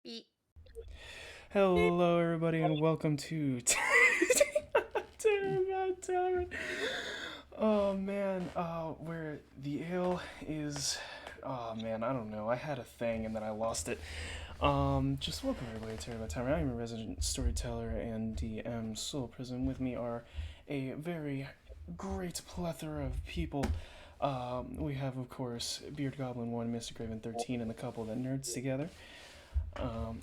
Eat. Hello, everybody, and welcome to Terribad Tavern. Oh man, where the ale is. Oh man, I don't know. I had a thing and then I lost it. Just welcome everybody to Terribad Tavern. I'm a resident storyteller and DM Soul Prison. With me are a very great plethora of people. We have, of course, Beard Goblin 1, Mystic Raven 13, and the couple that nerds together. Um,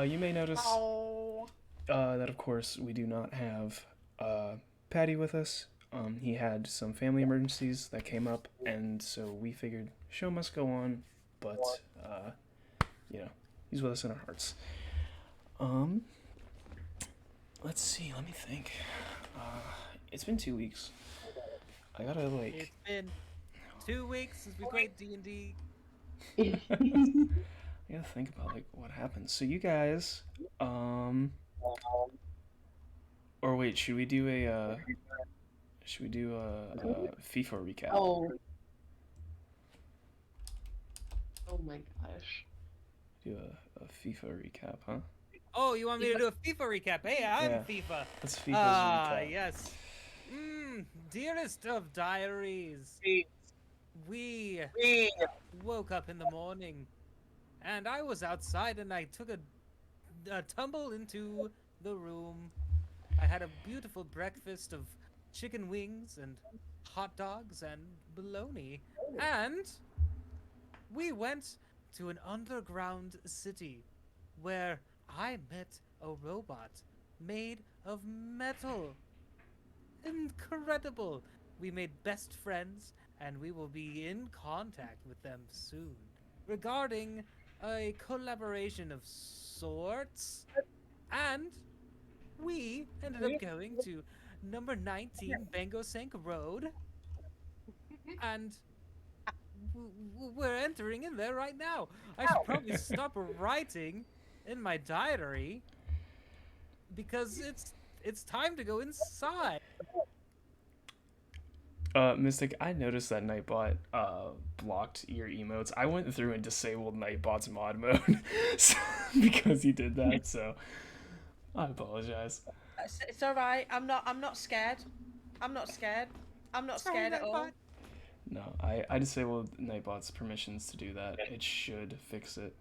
you may notice Oh. that, of course, we do not have Patty with us. He had some family emergencies that came up, and so we figured show must go on, but, you know, he's with us in our hearts. Um, let's see, let me think. It's been 2 weeks. I gotta, like. It's been 2 weeks since we played D&D. I gotta think about, like, what happened. So, you guys, or wait, should we do a FIFA recap? Oh. Oh my gosh. Do a FIFA recap, huh? Oh, you want me to do a FIFA recap? Hey, I'm Yeah. FIFA. Let's FIFA's recap. Yes. Dearest of diaries. We woke up in the morning, and I was outside, and I took a tumble into the room. I had a beautiful breakfast of chicken wings and hot dogs and bologna, and we went to an underground city where I met a robot made of metal. Incredible! We made best friends, and we will be in contact with them soon regarding a collaboration of sorts. And we ended up going to number 19 Bango Sank Road, and we're entering in there right now. I should probably stop writing in my diary because it's time to go inside. Mystic, I noticed that Nightbot blocked your emotes. I went through and disabled Nightbot's mod mode so, because he did that. So I apologize. It's all right. I'm not scared. I'm not scared. I'm not Sorry, scared at all. Nightbot. No, I disabled Nightbot's permissions to do that. It should fix it.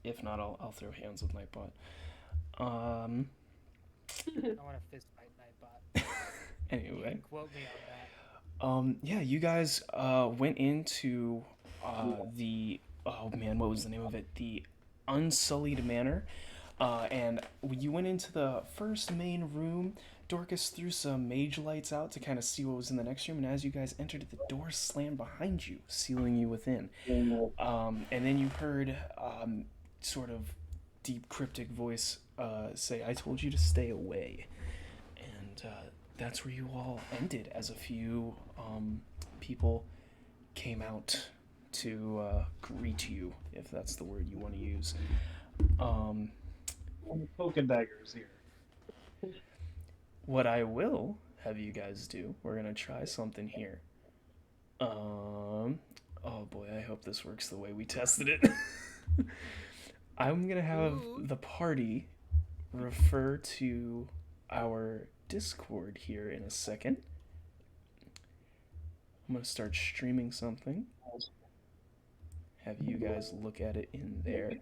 If not, I'll throw hands with Nightbot. I want to fist fight Nightbot. You Anyway. can quote me on that. Yeah, you guys went into the, oh man, what was the name of it? The Unsullied Manor. And you went into the first main room. Dorcas threw some mage lights out to kind of see what was in the next room, and as you guys entered, the door slammed behind you, sealing you within. And then you heard sort of deep cryptic voice say, "I told you to stay away." And that's where you all ended, as a few people came out to greet you, if that's the word you want to use. Poke and daggers here. What I will have you guys do, we're gonna try something here. Oh boy, I hope this works the way we tested it. I'm gonna have the party refer to our Discord here in a second. I'm gonna start streaming something. Have you guys look at it in there.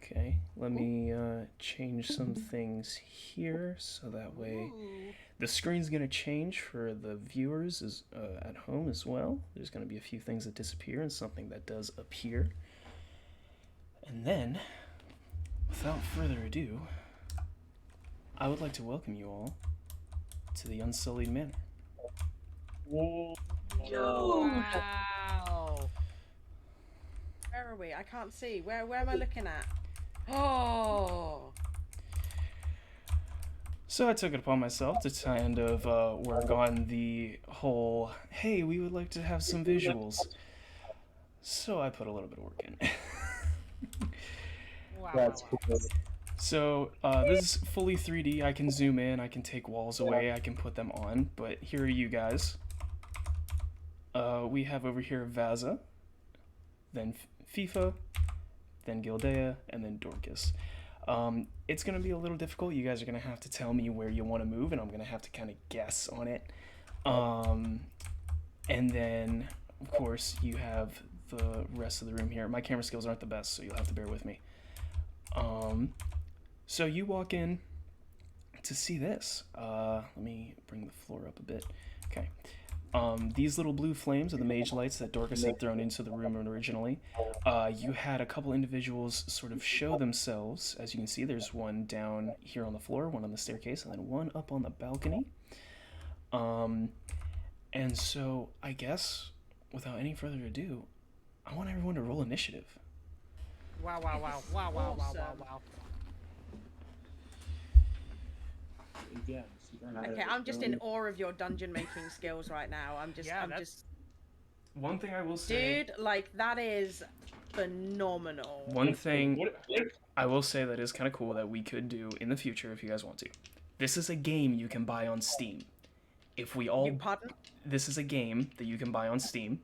Okay, let me change some things here so that way the screen's gonna change for the viewers at home as well. There's gonna be a few things that disappear and something that does appear. And then, without further ado, I would like to welcome you all to the Unsullied Manor. Yo. Wow. Where are we? I can't see. Where am I looking at? Oh. So I took it upon myself to kind of work on the whole, hey, we would like to have some visuals. So I put a little bit of work in. Wow. That's wow. cool. So this is fully 3D. I can zoom in, I can take walls away, I can put them on, but here are you guys. We have over here Vaza, then FIFA, then Gildea, and then Dorcas. It's going to be a little difficult. You guys are going to have to tell me where you want to move, and I'm going to have to kind of guess on it. And then, of course, you have the rest of the room here. My camera skills aren't the best, so you'll have to bear with me. So you walk in to see this. Let me bring the floor up a bit. Okay. These little blue flames are the mage lights that Dorcas had thrown into the room originally. You had a couple individuals sort of show themselves. As you can see, there's one down here on the floor, one on the staircase, and then one up on the balcony. And so, I guess, without any further ado, I want everyone to roll initiative. Wow, wow, wow, wow, wow, wow, wow, wow. Okay, I'm just in awe of your dungeon making skills right now. I'm just One thing I will say... Dude, like, that is phenomenal. One thing I will say that is kind of cool that we could do in the future if you guys want to. This is a game you can buy on Steam. If we all... Pardon? This is a game that you can buy on Steam.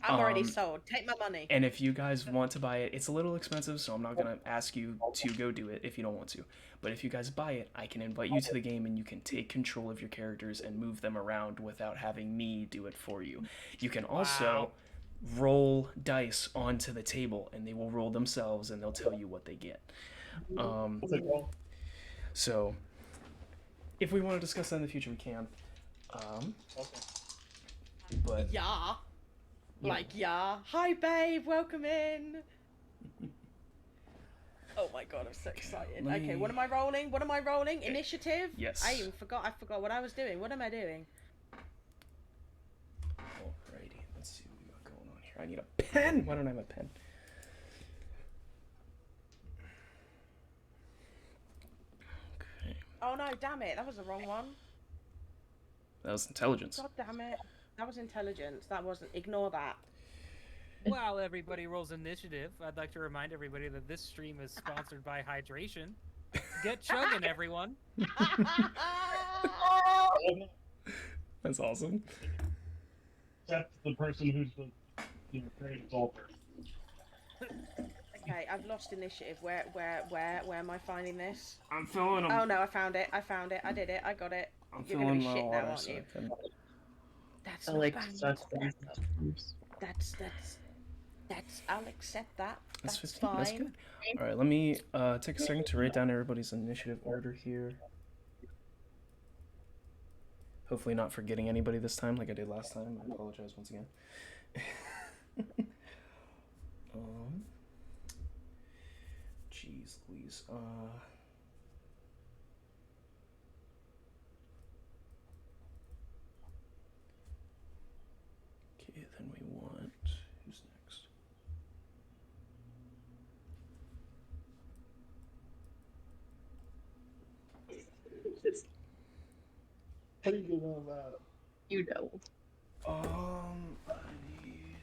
I'm already sold. Take my money. And if you guys want to buy it, it's a little expensive, so I'm not going to ask you to go do it if you don't want to. But if you guys buy it, I can invite you to the game and you can take control of your characters and move them around without having me do it for you. You can also roll dice onto the table, and they will roll themselves, and they'll tell you what they get. So, if we want to discuss that in the future, we can. But... Yeah. Like, yeah. Hi, babe. Welcome in. Oh my god, I'm so excited. Okay, what am I rolling? What am I rolling? Okay. Initiative? Yes. I forgot what I was doing. What am I doing? Alrighty, let's see what we got going on here. I need a pen! Why don't I have a pen? Okay. Oh no, damn it. That was the wrong one. That was intelligence. God damn it. That was intelligence. That wasn't. Ignore that. While everybody rolls initiative, I'd like to remind everybody that this stream is sponsored by Hydration. Get chugging, everyone. That's awesome. That's the person who's the creative author. Okay, I've lost initiative. Where am I finding this? I'm filling them. Oh no, I found it. I did it. I got it. You're gonna be shit now, aren't you? That's not bad. That's. I'll accept that. That's 15. fine. That's good. All right, let me take a second to write down everybody's initiative order here. Hopefully, not forgetting anybody this time, like I did last time. I apologize once again. Jeez Louise. Okay, then we want... Who's next? How do you know that? You know. I need...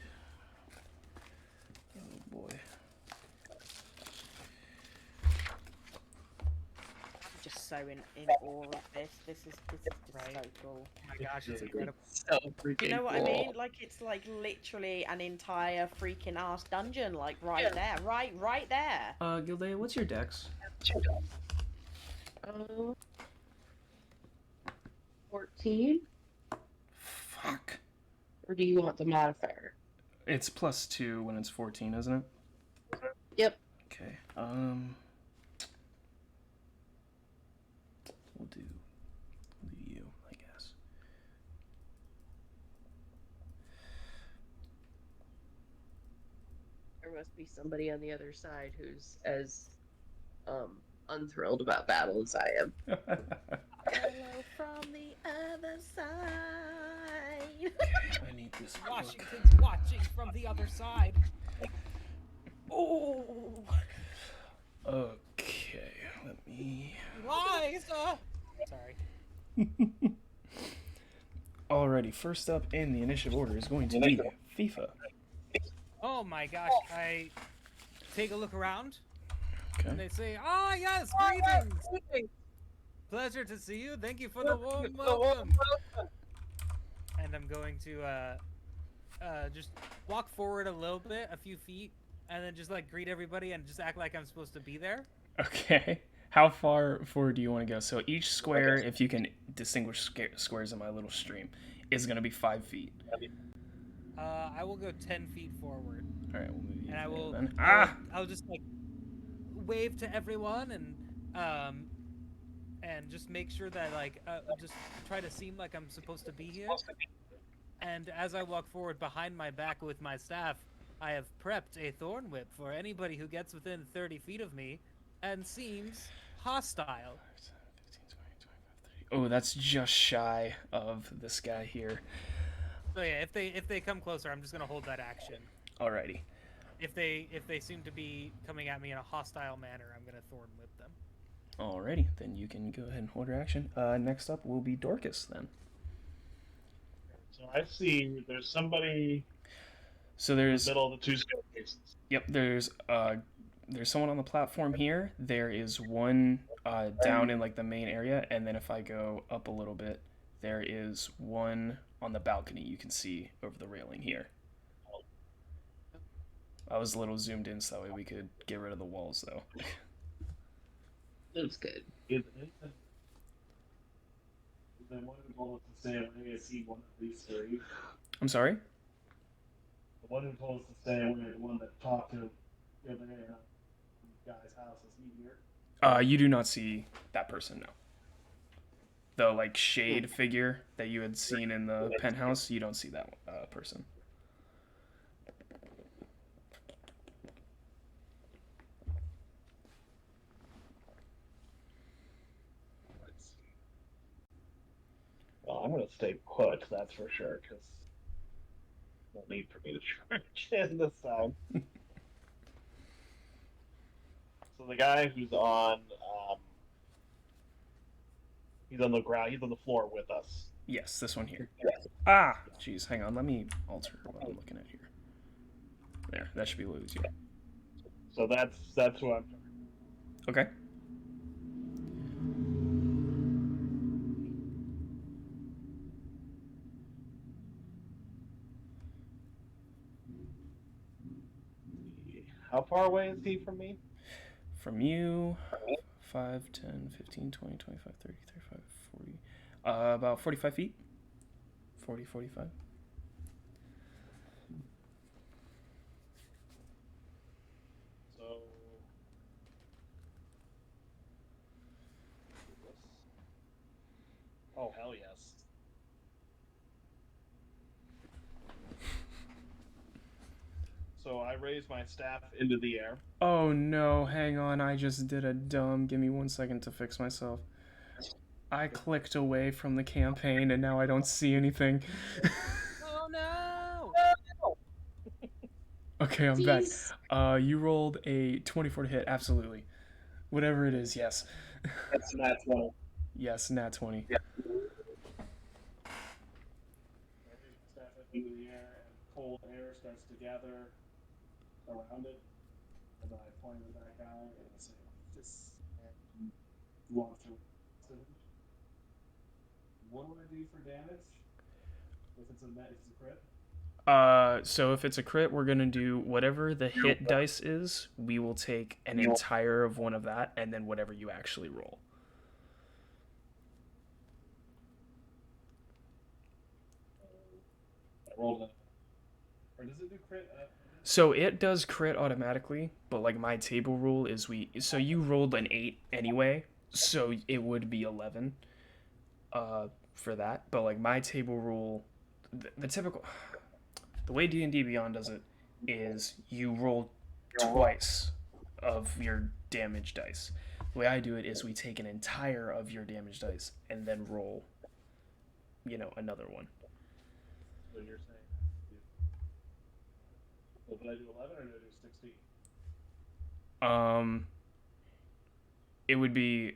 Oh boy. I'm just so in awe of this. This is just Right. so cool. Oh my gosh, it's incredible. So freaking You know what cool. I mean? Like, it's like literally an entire freaking ass dungeon, like right there, right there. Gildea, what's your dex? 14? Fuck. Or do you want the modifier? It's +2 when it's 14, isn't it? Yep. Okay. We'll do you, I guess. There must be somebody on the other side who's as unthrilled about battle as I am. Hello from the other side. I need this book. Washington's watching from the other side. Oh. Okay, let me... Liza! Sorry. Alrighty, first up in the initiative order is going to be FIFA. Oh my gosh, I take a look around. Okay. And they say, "Ah, yes, greetings. Pleasure to see you. Thank you for the warm welcome." And I'm going to just walk forward a little bit, a few feet, and then just like greet everybody and just act like I'm supposed to be there. Okay. How far forward do you want to go? So each square, if you can distinguish squares in my little stream, is going to be 5 feet. I will go 10 feet forward. All right, we'll move you And I will. then. I'll just like wave to everyone and just make sure that like just try to seem like I'm supposed to be here. And as I walk forward behind my back with my staff, I have prepped a thorn whip for anybody who gets within 30 feet of me and seems hostile. Oh, that's just shy of this guy here. So yeah, if they come closer, I'm just gonna hold that action. Alrighty. If they seem to be coming at me in a hostile manner, I'm gonna thorn whip them. Alrighty, then you can go ahead and hold your action. Next up will be Dorcas then. So I see there's somebody. So there's in the middle of the two staircases. Yep, there's someone on the platform here. There is one down in like the main area, and then if I go up a little bit, there is one on the balcony you can see over the railing here. I was a little zoomed in so that way we could get rid of the walls though. That's good. Is there one who told us to stay away? Is he one of these three? I'm sorry? The one who told us to stay away, the one that talked to the other guy's house, is he here? You do not see that person, no. The like shade figure that you had seen in the penthouse, you don't see that person. Well, I'm going to stay put, that's for sure, because no need for me to charge in this time. So the guy who's on, he's on the ground, he's on the floor with us. Yes, this one here. Jeez, hang on, let me alter what I'm looking at here. There, that should be a little easier. So that's who I'm. Okay. How far away is he from me? From you, 5, 10, 15, 20, 25, 30, 35, 40. About 45 feet. 40, 45. So. Oh, hell yes. So I raise my staff into the air. Oh no, hang on, I just did a dumb. Give me 1 second to fix myself. I clicked away from the campaign and now I don't see anything. Oh no! Okay, I'm back. You rolled a 24 to hit, absolutely. Whatever it is, yes. That's nat 20. Yes, nat 20. Yeah. I raise my staff up into the air and cold air starts to gather around it. And then I point at that guy and I say, just walk through. What do I do for damage? If it's a crit? So if it's a crit, we're gonna do whatever the hit dice is, we will take an entire of one of that, and then whatever you actually roll. I rolled or does it do crit? So it does crit automatically, but like my table rule is so you rolled an 8 anyway, so it would be 11 for that. But like my table rule, the typical, the way D&D Beyond does it is you roll twice of your damage dice. The way I do it is we take an entire of your damage dice and then roll, another one. So you're saying, well, did I do 11 or did I do 16? It would be,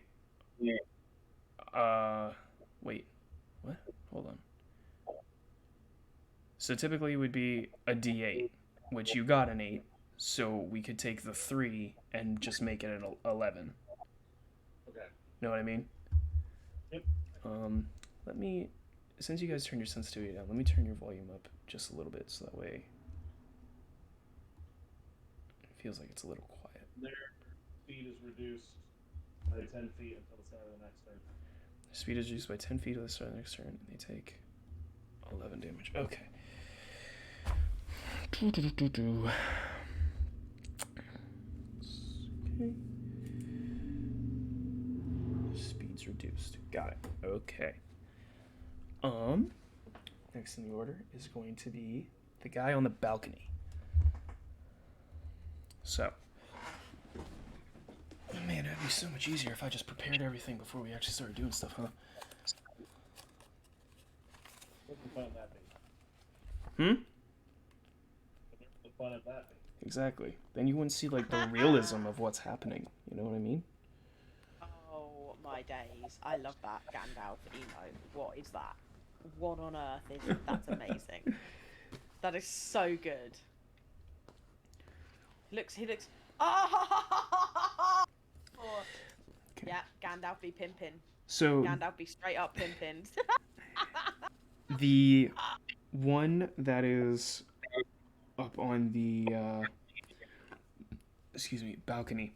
wait, what? Hold on. So typically it would be a D8, which you got an 8, so we could take the 3 and just make it an 11. Okay. Know what I mean? Yep. Let me, since you guys turned your sensitivity down, let me turn your volume up just a little bit so that way it feels like it's a little quiet. Their speed is reduced by 10 feet until the start of the next turn. Their speed is reduced by 10 feet until the start of the next turn, and they take 11 damage. Okay. Okay. Speed's reduced. Got it. Okay. Next in the order is going to be the guy on the balcony. So, man, it'd be so much easier if I just prepared everything before we actually started doing stuff, huh? What's the fun of that be? What's the fun of that be? Exactly. Then you wouldn't see, like, the realism of what's happening. You know what I mean? Oh my days! I love that Gandalf emo. What is that? What on earth is that's amazing? That is so good. He looks. Oh! Okay. Yeah, Gandalf be pimpin'. So Gandalf be straight up pimpin'. the one that is up on the balcony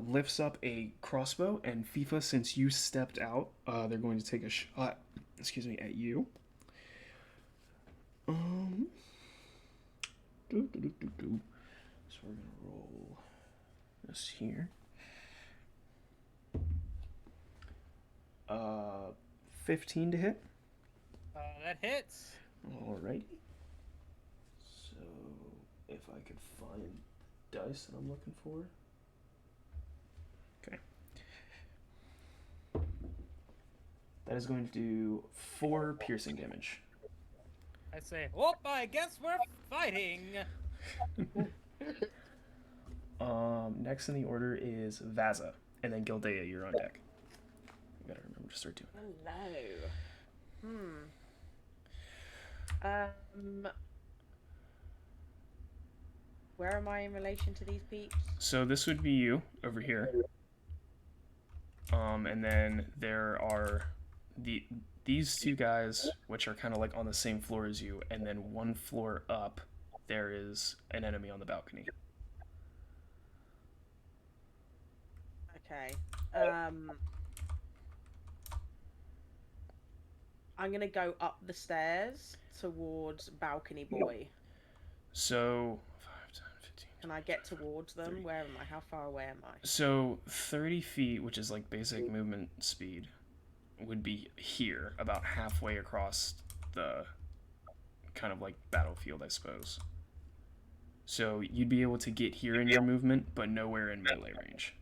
lifts up a crossbow, and FIFA, since you stepped out, they're going to take a shot at you. So we're gonna roll this here. 15 to hit. That hits. Alrighty. So if I could find dice that I'm looking for. Okay. That is going to do 4 piercing damage. I say, oh, I guess we're fighting. Next in the order is Vaza, and then Gildea, you're on deck. You gotta remember to start doing that. Hello. Where am I in relation to these peeps? So this would be you over here. And then there are these 2 guys, which are kind of like on the same floor as you, and then 1 floor up, there is an enemy on the balcony. Okay. I'm gonna go up the stairs towards Balcony Boy. So 5, 10, 15. Can I get towards them? 30. Where am I? How far away am I? So 30 feet, which is like basic movement speed, would be here, about halfway across the kind of like battlefield, I suppose. So you'd be able to get here in your movement, but nowhere in melee range.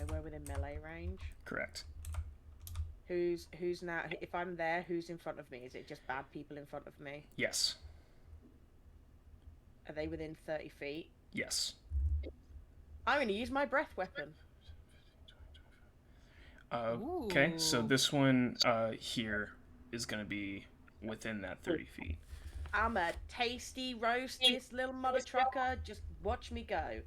Nowhere within melee range. Correct. Who's now? If I'm there, who's in front of me? Is it just bad people in front of me? Yes. Are they within 30 feet? Yes. I'm gonna use my breath weapon. Okay, so this one here is gonna be within that 30 feet. I'm a tasty roast this little mother trucker. Just watch me go.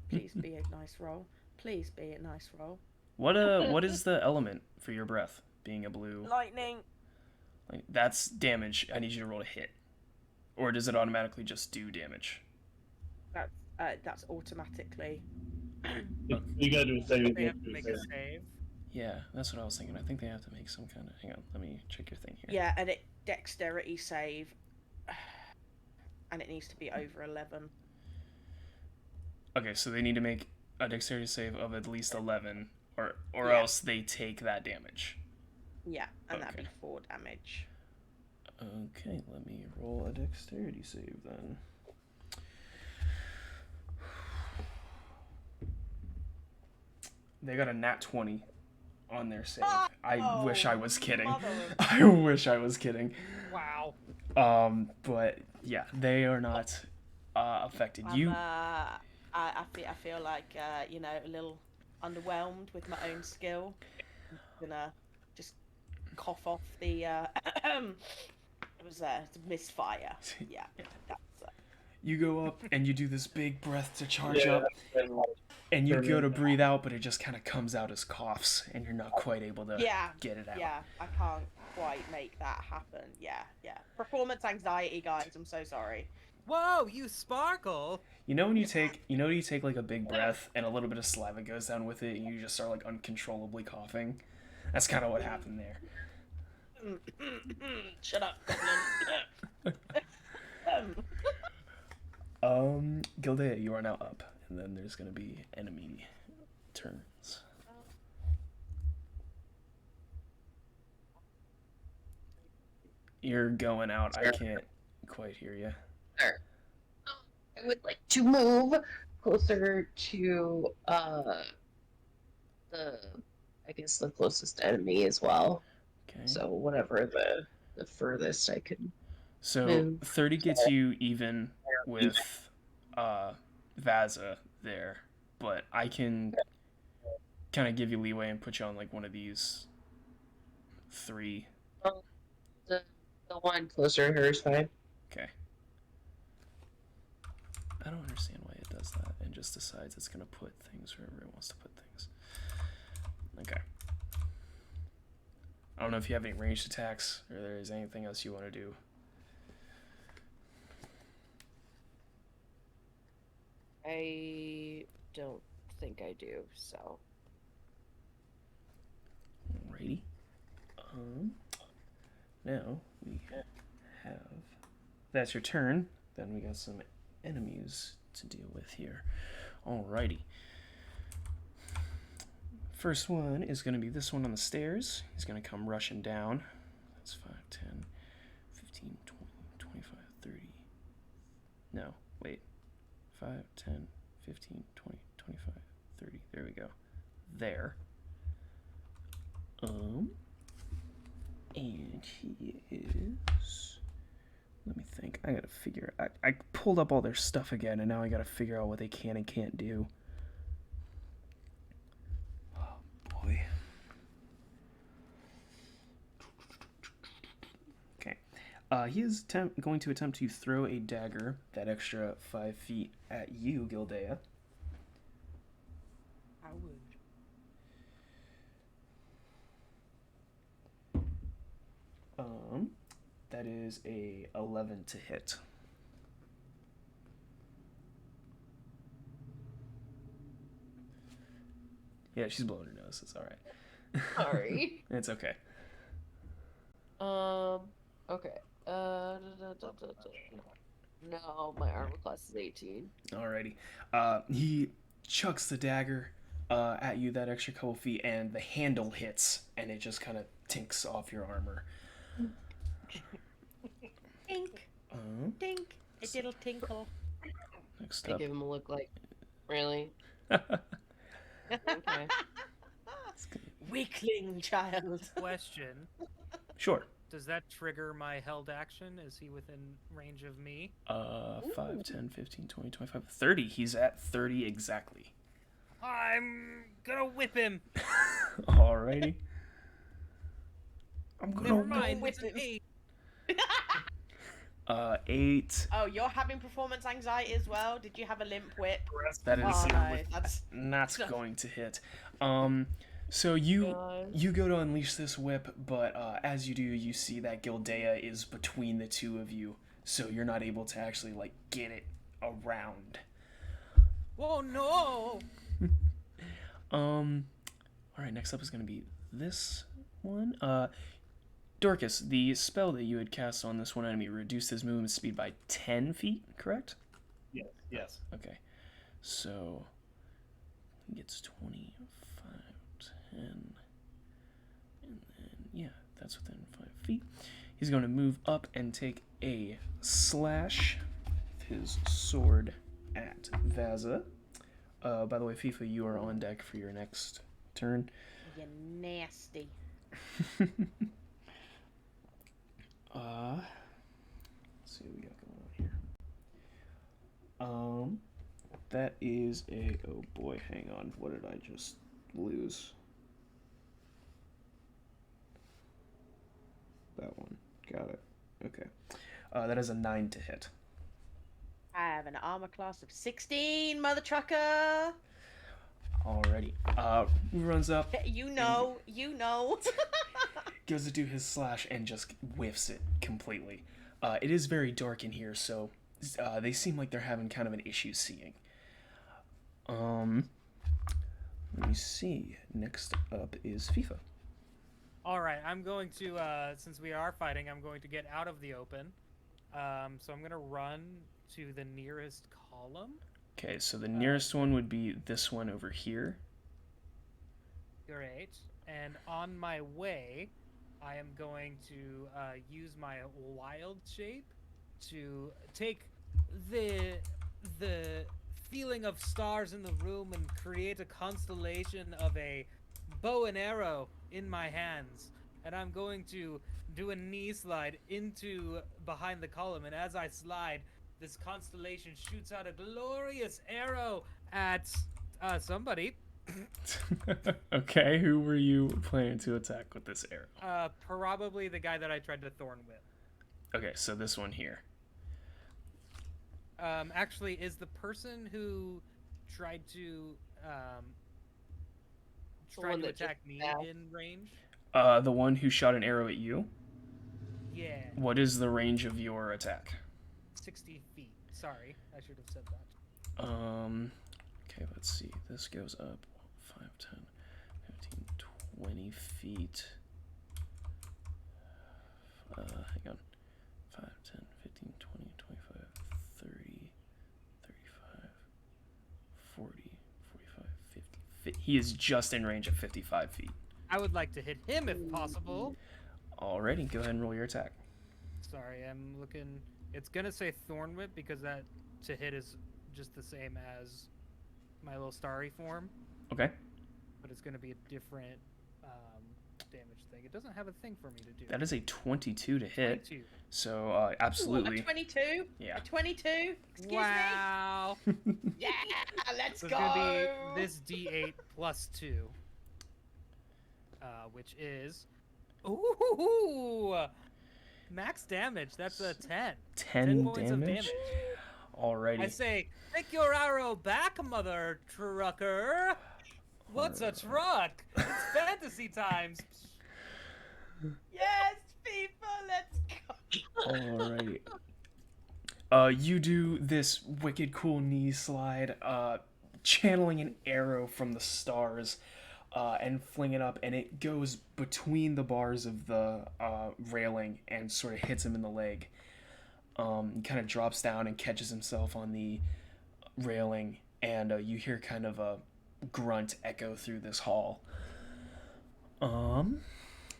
Please be a nice roll. Please be a nice roll. What is the element for your breath? Being a blue. Lightning. Like, that's damage. I need you to roll a hit. Or does it automatically just do damage? That's automatically. You gotta do a save. They have to make a save. Yeah, that's what I was thinking. I think they have to make some kind of... Hang on, let me check your thing here. Yeah, and it dexterity save. And it needs to be over 11. Okay, so they need to make a dexterity save of at least 11, or Yeah. else they take that damage. Yeah, and that'd Okay. be 4 damage. Okay, let me roll a dexterity save then. They got a nat 20 on their save. I wish I was kidding. I wish I was kidding. Wow. But yeah, they are not affected. I feel like a little underwhelmed with my own skill. I'm gonna just cough off the it was misfire. Yeah, that's You go up and you do this big breath to charge Yeah, up, and you go to Permanent. breathe out, but it just kind of comes out as coughs, and you're not quite able to yeah, get it out. yeah. I can't quite make that happen. Yeah, yeah. Performance anxiety, guys. I'm so sorry. Whoa, you sparkle! You know when you take like a big breath and a little bit of saliva goes down with it, and you just start like uncontrollably coughing. That's kind of what happened there. Shut up, goblin. Gildea, you are now up, and then there's gonna be enemy turns. You're going out. I can't quite hear you. Sure. I would like to move closer to the I guess the closest enemy as well. Okay. So whatever the furthest I could So move. 30 gets you even with Vaza there, but I can kind of give you leeway and put you on like one of these 3. The one closer to her is fine. Okay. I don't understand why it does that and just decides it's gonna put things wherever it wants to put things. Okay. I don't know if you have any ranged attacks or there is anything else you want to do. I don't think I do, so. Alrighty. Now we have. That's your turn. Then we got some enemies to deal with here. Alrighty. First one is going to be this one on the stairs. He's going to come rushing down. That's 5, 10, 15, 20, 25, 30. No, wait. 5, 10, 15, 20, 25, 30. There we go. There. And he is. Let me think. I gotta figure. I pulled up all their stuff again, and now I gotta figure out what they can and can't do. Oh boy. Okay. He is going to attempt to throw a dagger that extra 5 feet at you, Gildea. I would. That is a 11 to hit. Yeah, she's blowing her nose. It's all right. Sorry. It's okay. Okay. No, my armor class is 18. Alrighty. He chucks the dagger at you that extra couple feet, and the handle hits, and it just kind of tinks off your armor. Tink. Tink. A little tinkle. Next I up. give him a look like, really? Okay. Weakling child. Question. Sure. Does that trigger my held action? Is he within range of me? 5, 10, 15, 20, 25, 30. He's at 30 exactly. I'm gonna whip him. Alrighty. I'm gonna Never mind. whip It's an him. 8. 8. Oh, you're having performance anxiety as well? Did you have a limp whip? That is Oh no, that's not going to hit. So you go to unleash this whip, but as you do, you see that Gildea is between the two of you, so you're not able to actually like get it around. Oh no! All right. Next up is going to be this one. Dorcas, the spell that you had cast on this one enemy reduced his movement speed by 10 feet, correct? Yes. Yes. Okay. So he gets 25, 10, and then, yeah, that's within 5 feet. He's going to move up and take a slash with his sword at Vaza. By the way, FIFA, you are on deck for your next turn. you nasty. Let's see what we got going on here. That is a, oh boy, hang on. What did I just lose. That one. Got it. Okay. That is a 9 to hit. I have an armor class of 16, mother trucker. Alrighty. Runs up. You know. Goes to do his slash and just whiffs it completely. It is very dark in here, so they seem like they're having kind of an issue seeing. Let me see. Next up is FIFA. All right, I'm going to, since we are fighting, I'm going to get out of the open. So I'm going to run to the nearest column. Okay, so the nearest one would be this one over here. Great. And on my way, I am going to use my wild shape to take the feeling of stars in the room and create a constellation of a bow and arrow in my hands. And I'm going to do a knee slide into behind the column. And as I slide, this constellation shoots out a glorious arrow at somebody. Okay, who were you planning to attack with this arrow? Probably the guy that I tried to thorn with. Okay, so this one here. Actually, is the person who tried to attack me in range? The one who shot an arrow at you? Yeah. What is the range of your attack? 60 feet. Sorry, I should have said that. Okay, let's see. This goes up 5, 10, 15, 20 feet. Hang on. 5, 10, 15, 20, 25, 30, 35, 40, 45, 50. He is just in range of 55 feet. I would like to hit him if possible. Alrighty, go ahead and roll your attack. Sorry, I'm looking. It's gonna say Thorn Whip because that to hit is just the same as my little starry form. Okay. But it's gonna be a different damage thing. It doesn't have a thing for me to do. That is a 22 to hit. 22. So, absolutely. Ooh, a 22? Yeah. A 22? Excuse Wow. me? Yeah, let's So go! it's gonna be this D8 plus 2. Which is... Ooh! Max damage. That's a 10. 10 points of damage. Alrighty. I say, take your arrow back, mother trucker. What's a truck? It's fantasy times. Yes, FIFA, let's go! Alrighty. You do this wicked cool knee slide, channeling an arrow from the stars, and fling it up, and it goes between the bars of the railing and sort of hits him in the leg. Kind of drops down and catches himself on the railing, and you hear kind of a grunt echo through this hall.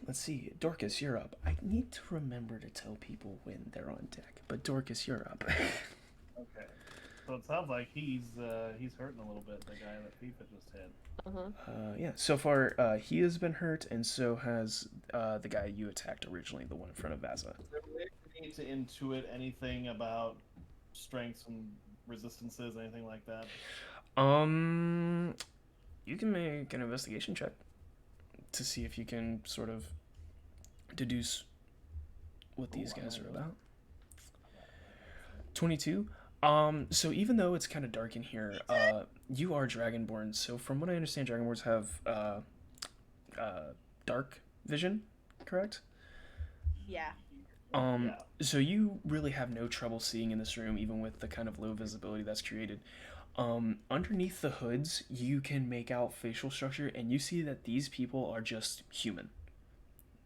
Let's see, Dorcas, you're up. I need to remember to tell people when they're on deck, but Dorcas, you're up. Okay. So it sounds like he's hurting a little bit, the guy that FIFA just hit. Yeah, so far he has been hurt, and so has the guy you attacked originally, the one in front of Vaza. Is there a way for me to intuit anything about strengths and resistances, anything like that? You can make an investigation check to see if you can sort of deduce what these guys are about. 22. So even though it's kind of dark in here, you are Dragonborn. So from what I understand, Dragonborns have dark vision, correct? Yeah. So you really have no trouble seeing in this room, even with the kind of low visibility that's created. Underneath the hoods, you can make out facial structure, and you see that these people are just human.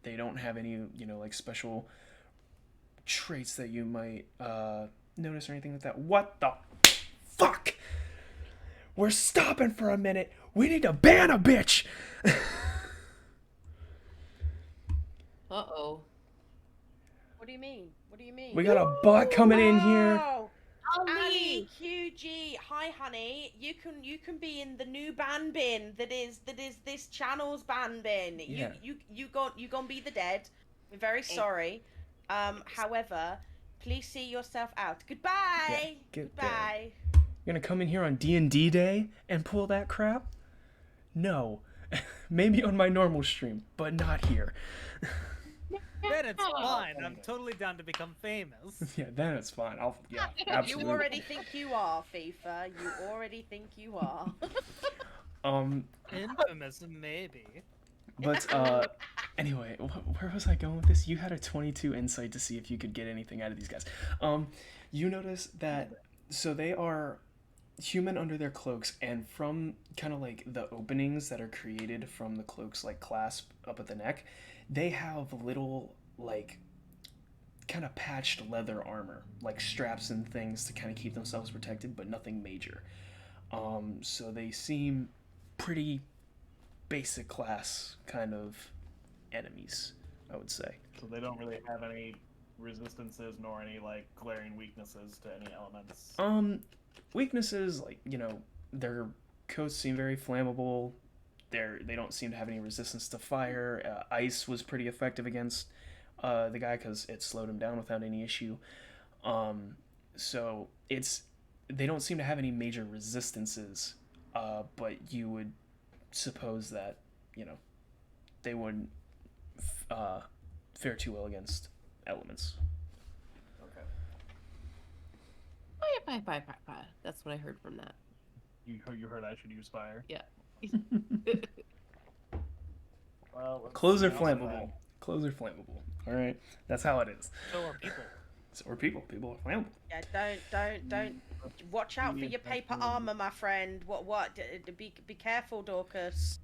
They don't have any, like special traits that you might notice or anything like that. What the fuck? We're stopping for a minute. We need to ban a bitch. Uh-oh. What do you mean? What do you mean? We got a bot coming in here. Oh, Annie, QG, hi honey. You can be in the new ban bin that is this channel's ban bin. Yeah. You gonna be the dead. We're very sorry. However, please see yourself out. Goodbye. Yeah, Goodbye. You're gonna come in here on D&D day and pull that crap? No. Maybe on my normal stream, but not here. Then it's fine. I'm totally down to become famous. Yeah, then it's fine. Yeah, You absolutely. already think you are, FIFA. You already think you are. Infamous, maybe. But anyway, where was I going with this? You had a 22 insight to see if you could get anything out of these guys. You notice that so they are human under their cloaks, and from kind of like the openings that are created from the cloaks like clasp up at the neck, they have little like kind of patched leather armor, like straps and things to kind of keep themselves protected, but nothing major. So they seem pretty basic class kind of enemies, I would say. So they don't really have any resistances nor any like glaring weaknesses to any elements. Weaknesses, like, their coats seem very flammable. They don't seem to have any resistance to fire. Ice was pretty effective against the guy because it slowed him down without any issue. So they don't seem to have any major resistances, but you would suppose that, they wouldn't fare too well against elements. Okay. Bye. That's what I heard from that. You heard I should use fire? Yeah. Well, Clothes are flammable. Clothes are flammable. All right, that's how it is. So are people. So are people. People are flammable. Yeah, don't. Watch out for your paper armor, my friend. What? Be careful, Dorcas.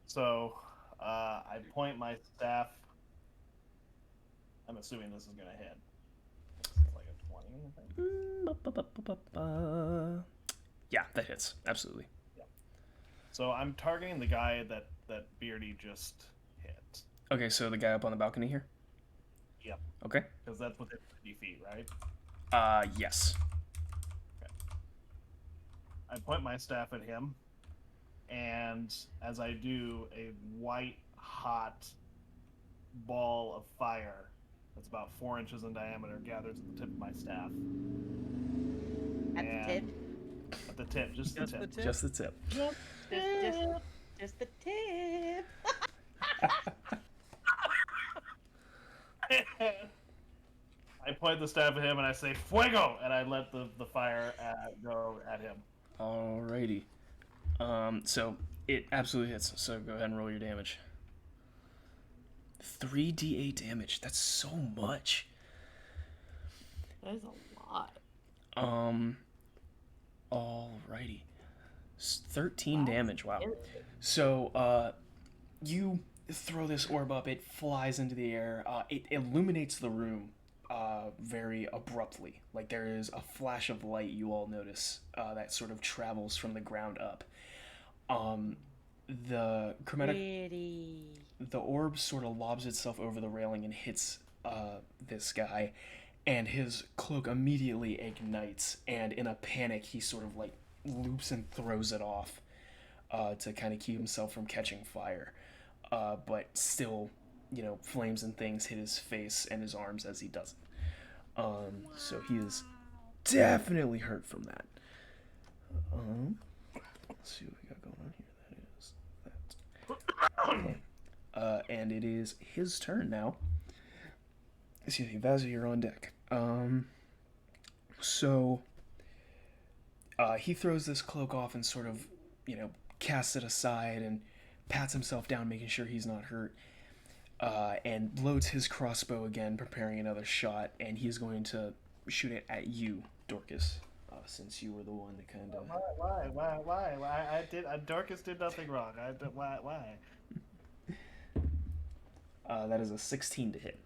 So, I point my staff. I'm assuming this is gonna hit. It's like a 20, I think. Yeah, that hits. Absolutely. So I'm targeting the guy that Beardy just hit. Okay, so the guy up on the balcony here? Yep. Okay. Because that's within 50 feet, right? Yes. Okay. I point my staff at him, and as I do, a white, hot ball of fire that's about 4 inches in diameter gathers at the tip of my staff. At the tip. At the tip, just the tip. Just the tip. Just the tip. I point the staff at him and I say "Fuego!" and I let the fire go at him. Alrighty. So it absolutely hits. So go ahead and roll your damage. 3d8 damage. That's so much. That is a lot. Alrighty. 13 damage. Wow. So you throw this orb up. It flies into the air. It illuminates the room very abruptly. Like there is a flash of light you all notice that sort of travels from the ground up. The chromatic... Pretty. The orb sort of lobs itself over the railing and hits this guy, and his cloak immediately ignites, and in a panic he sort of like loops and throws it off to kind of keep himself from catching fire, but still, flames and things hit his face and his arms as he does it. So he is definitely hurt from that. Let's see what we got going on here. That is that. And it is his turn now. Excuse me, Vazzy, you're on deck. So he throws this cloak off and sort of, casts it aside and pats himself down, making sure he's not hurt, and loads his crossbow again, preparing another shot, and he's going to shoot it at you, Dorcas, since you were the one that kind of... Why? Dorcas did nothing wrong. Why? That is a 16 to hit.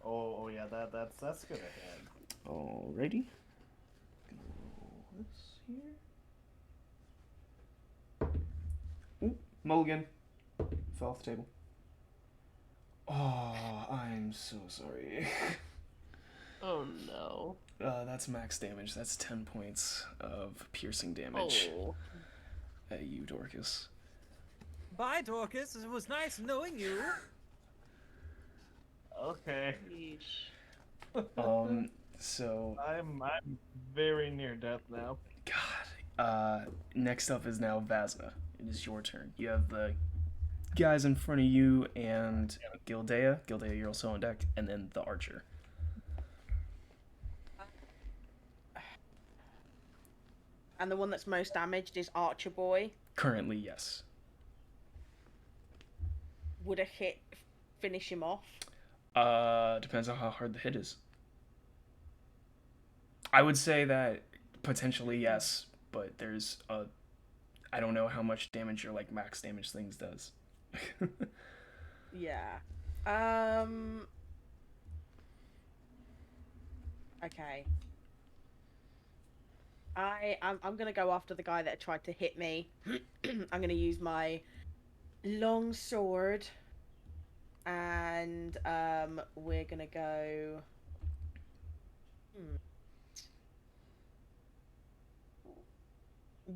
Oh yeah, that's good ahead. Alrighty. Gonna roll this here. Ooh, mulligan. Fell off the table. Oh, I'm so sorry. Oh no. That's max damage. That's 10 points of piercing damage at you, Dorcas. Bye, Dorcas. It was nice knowing you. Okay. Yeesh. So I'm very near death now. God, Next up is now Vaza. It is your turn. You have the guys in front of you and Gildea. Gildea, you're also on deck, and then the archer. And the one that's most damaged is Archer Boy. Currently, yes. Would a hit finish him off? Depends on how hard the hit is. I would say that potentially yes, but there's I don't know how much damage your like max damage things does. Yeah. Okay. I'm gonna go after the guy that tried to hit me. I'm gonna use my long sword, and we're gonna go.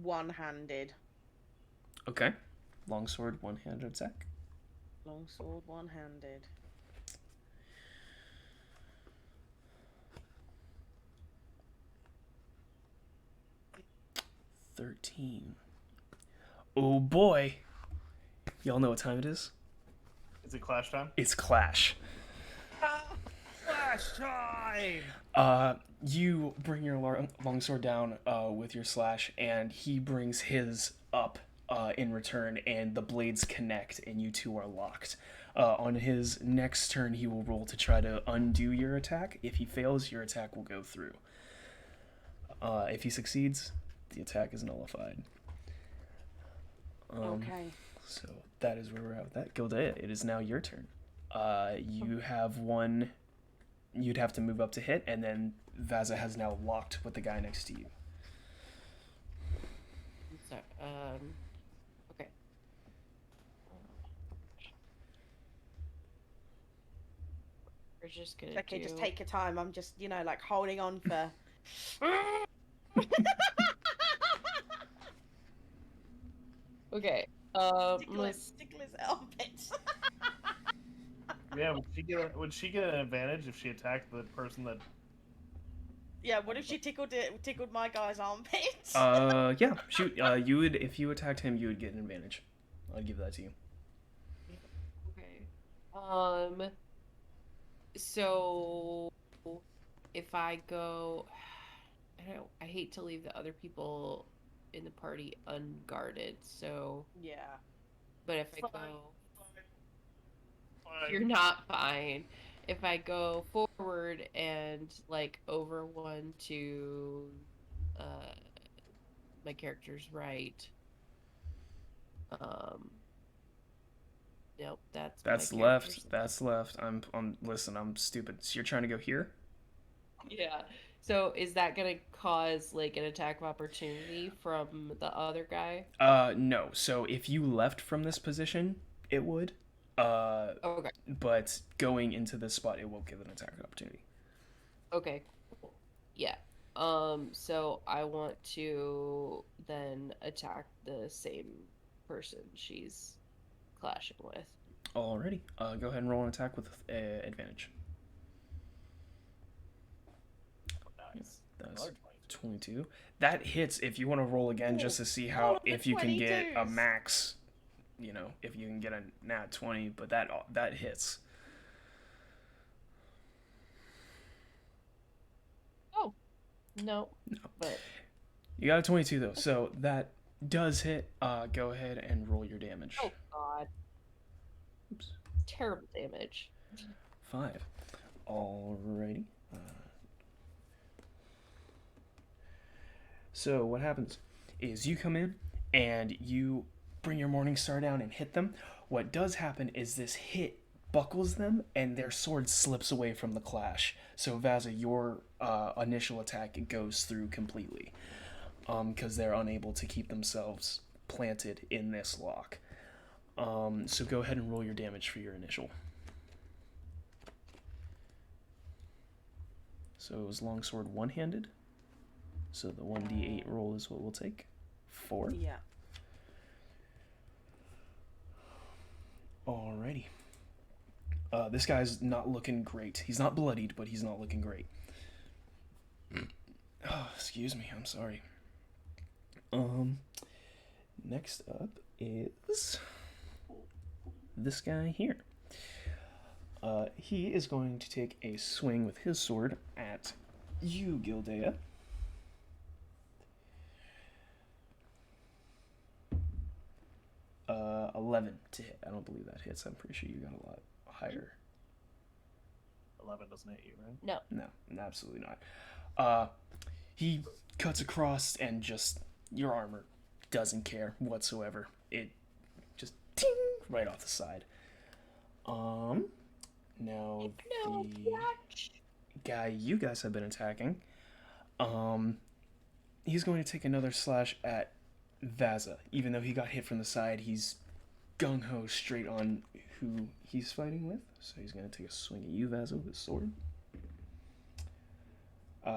One-handed. Okay. Longsword, one-handed attack. Longsword, one-handed. $13. Oh boy. Y'all know what time it is? Is it clash time? It's clash. Flash time! You bring your longsword down with your slash, and he brings his up in return, and the blades connect, and you two are locked. On his next turn, he will roll to try to undo your attack. If he fails, your attack will go through. If he succeeds, the attack is nullified. Okay. So that is where we're at with that. Gildea, it is now your turn. You have one. You'd have to move up to hit, and then Vaza has now locked with the guy next to you. So, okay. We're just gonna Okay, do... just take your time. I'm just, like holding on for. Okay. Tickle his armpits. Yeah, would she get an advantage if she attacked the person that? Yeah, what if she tickled my guy's armpits? Yeah. Shoot. You would, if you attacked him, you would get an advantage. I'll give that to you. Okay. So if I go, I hate to leave the other people in the party unguarded. So Yeah. but if I Fine. go, Fine. you're not fine. If I go forward and like over one to my character's right. Nope, that's my That's character's left. That's left. Listen, I'm stupid. So you're trying to go here? Yeah. So is that gonna cause like an attack of opportunity from the other guy? No. So if you left from this position, it would. Okay. But going into this spot, it will give an attack opportunity. Okay. Cool. Yeah. So I want to then attack the same person she's clashing with. Alrighty. Go ahead and roll an attack with advantage. Nice. That's Large 22. That hits. If you want to roll again, just to see how if you can get a max, if you can get a nat 20, but that hits. Oh. No. But You got a 22 though, so that does hit. Go ahead and roll your damage. oh god. Oops. Terrible damage. 5. Alrighty. So what happens is you come in and you bring your Morning Star down and hit them. What does happen is this hit buckles them and their sword slips away from the clash. So Vaza, your initial attack goes through completely because they're unable to keep themselves planted in this lock. So go ahead and roll your damage for your initial. So it was longsword one-handed. So the 1d8 roll is what we'll take. 4. Yeah. Alrighty. This guy's not looking great. He's not bloodied, but he's not looking great. Oh, excuse me. I'm sorry. Next up is this guy here. He is going to take a swing with his sword at you, Gildea. 11 to hit. I don't believe that hits. I'm pretty sure you got a lot higher. 11 doesn't hit you, right? No. No, absolutely not. He cuts across and just your armor doesn't care whatsoever. It just ting right off the side. Now the guy you guys have been attacking, he's going to take another slash at Vaza. Even though he got hit from the side, he's gung-ho straight on who he's fighting with. So he's going to take a swing at you, Vaza, with his sword.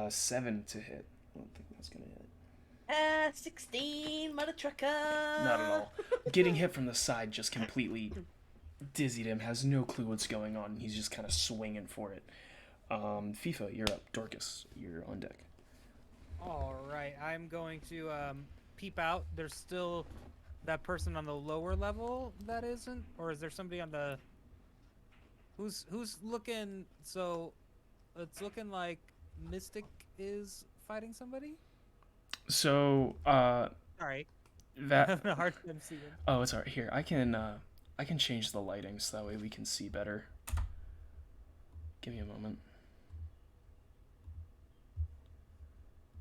7 to hit. I don't think that's going to hit. 16, mother trucker. Not at all. Getting hit from the side just completely dizzied him, has no clue what's going on. He's just kind of swinging for it. FIFA, you're up. Dorcas, you're on deck. All right, I'm going to peep out. There's still that person on the lower level that isn't, or is there somebody on the? Who's looking? So, it's looking like Mystic is fighting somebody. So, Sorry, I'm that. having a hard time seeing. Oh, it's alright. Here, I can change the lighting so that way we can see better. Give me a moment.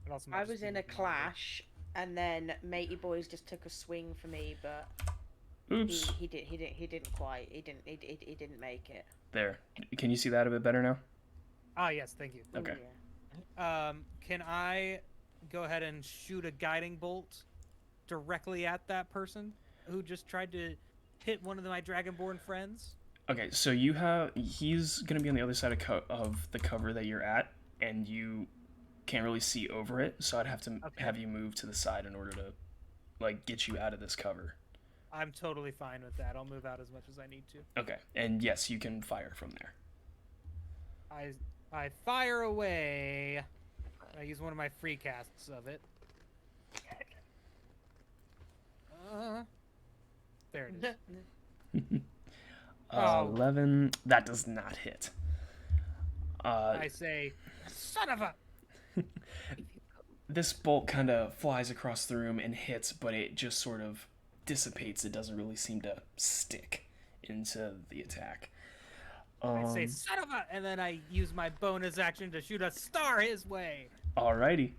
It also might I just was be in a me. clash, and then Matey Boys just took a swing for me, but Oops. he didn't quite. He didn't make it. There. Can you see that a bit better now? Ah, yes, thank you. Okay. Yeah. Can I go ahead and shoot a guiding bolt directly at that person who just tried to hit one of my Dragonborn friends? Okay, so he's gonna be on the other side of the cover that you're at, and you can't really see over it, so I'd have to have you move to the side in order to, like, get you out of this cover. I'm totally fine with that. I'll move out as much as I need to. Okay, and yes, you can fire from there. I fire away. I use one of my free casts of it. There it is. Oh. 11. That does not hit. I say, son of a... This bolt kind of flies across the room and hits, but it just sort of dissipates. It doesn't really seem to stick into the attack. I say, son of a... And then I use my bonus action to shoot a star his way. Alrighty.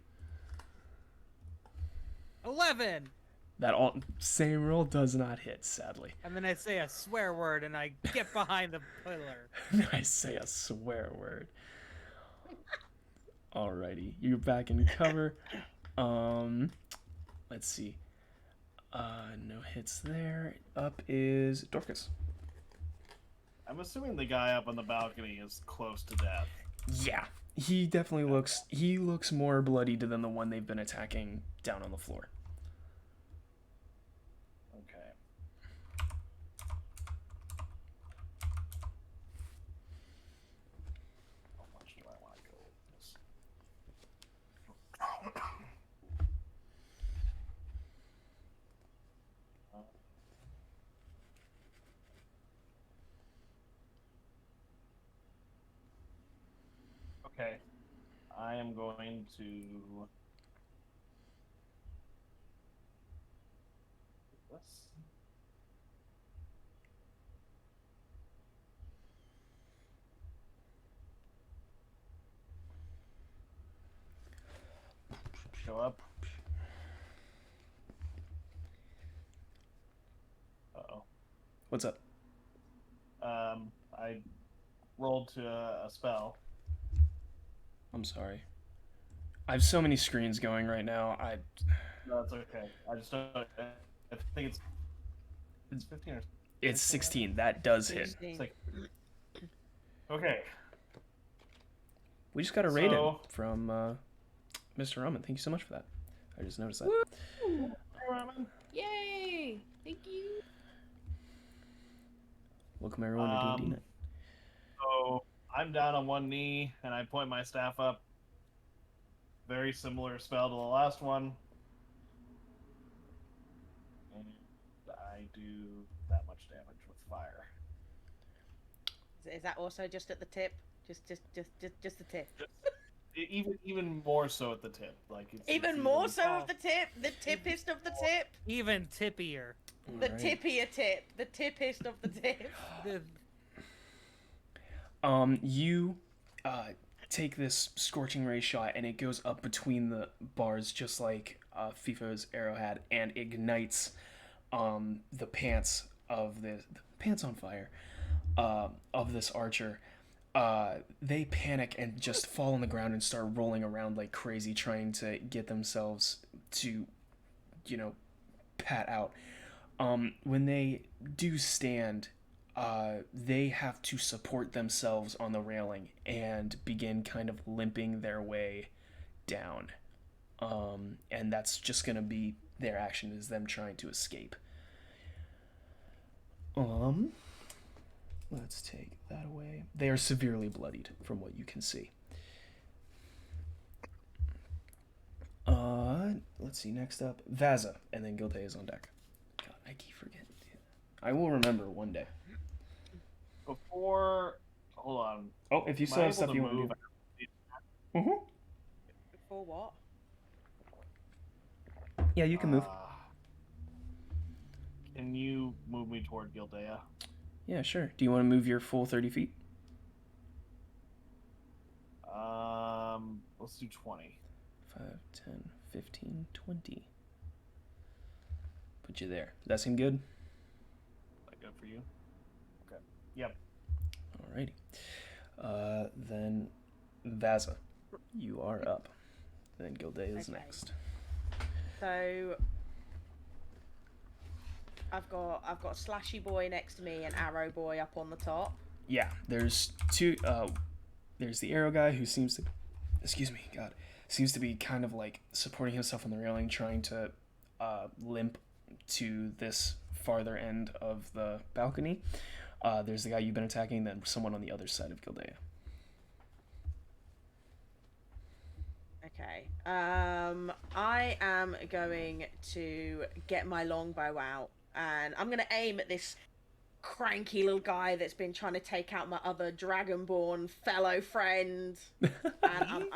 11! That same roll does not hit, sadly. And then I say a swear word and I get behind the pillar. I say a swear word. Alrighty, you're back in cover. Let's see. No hits there. Up is Dorcas. I'm assuming the guy up on the balcony is close to death. Yeah, he definitely looks. He looks more bloodied than the one they've been attacking down on the floor. Okay. How much do I want to go with this? Okay. I am going to... This. Show up. Uh-oh. What's up? I rolled to a spell. I'm sorry. I have so many screens going right now. No, it's okay. I just don't... I think it's 15 or... It's 16. That does hit. 16. It's like... Okay. We just got a rating So- from Mr. Roman. Thank you so much for that. I just noticed that. Yay! Thank you. Welcome everyone to D&D Night. So I'm down on one knee and I point my staff up. Very similar spell to the last one. I do that much damage with fire. Is that also just at the tip? Just the tip. Even more so at the tip. Like it's Even more so of the tip. The tippest of the tip. Even tippier. The tippier tip. The tippest of the tip. You take this scorching ray shot, and it goes up between the bars, just like FIFO's arrow had, and ignites the pants of the pants on fire of this archer. They panic and just fall on the ground and start rolling around like crazy, trying to get themselves to, pat out. When they do stand, they have to support themselves on the railing and begin kind of limping their way down. And that's just going to be their action, is them trying to escape. Let's take that away. They are severely bloodied from what you can see. Let's see, next up, Vaza, and then Gilday is on deck. God, I keep forgetting. I will remember one day. Hold on. Oh, if you still have stuff you want to do. Mm-hmm. For what? Yeah, you can move. Can you move me toward Gildea? Yeah, sure. Do you want to move your full 30 feet? Let's do 20. 5, 10, 15, 20. Put you there. Does that seem good? That good for you? Okay. Yep. Alrighty. Then Vaza, you are up. Then Gilday is next. So I've got Slashy Boy next to me and Arrow Boy up on the top. Yeah, there's two. There's the arrow guy who seems to be kind of like supporting himself on the railing, trying to limp to this farther end of the balcony. There's the guy you've been attacking, then someone on the other side of Gildea. Okay. I am going to get my longbow out, and I'm gonna aim at this cranky little guy that's been trying to take out my other dragonborn fellow friend. And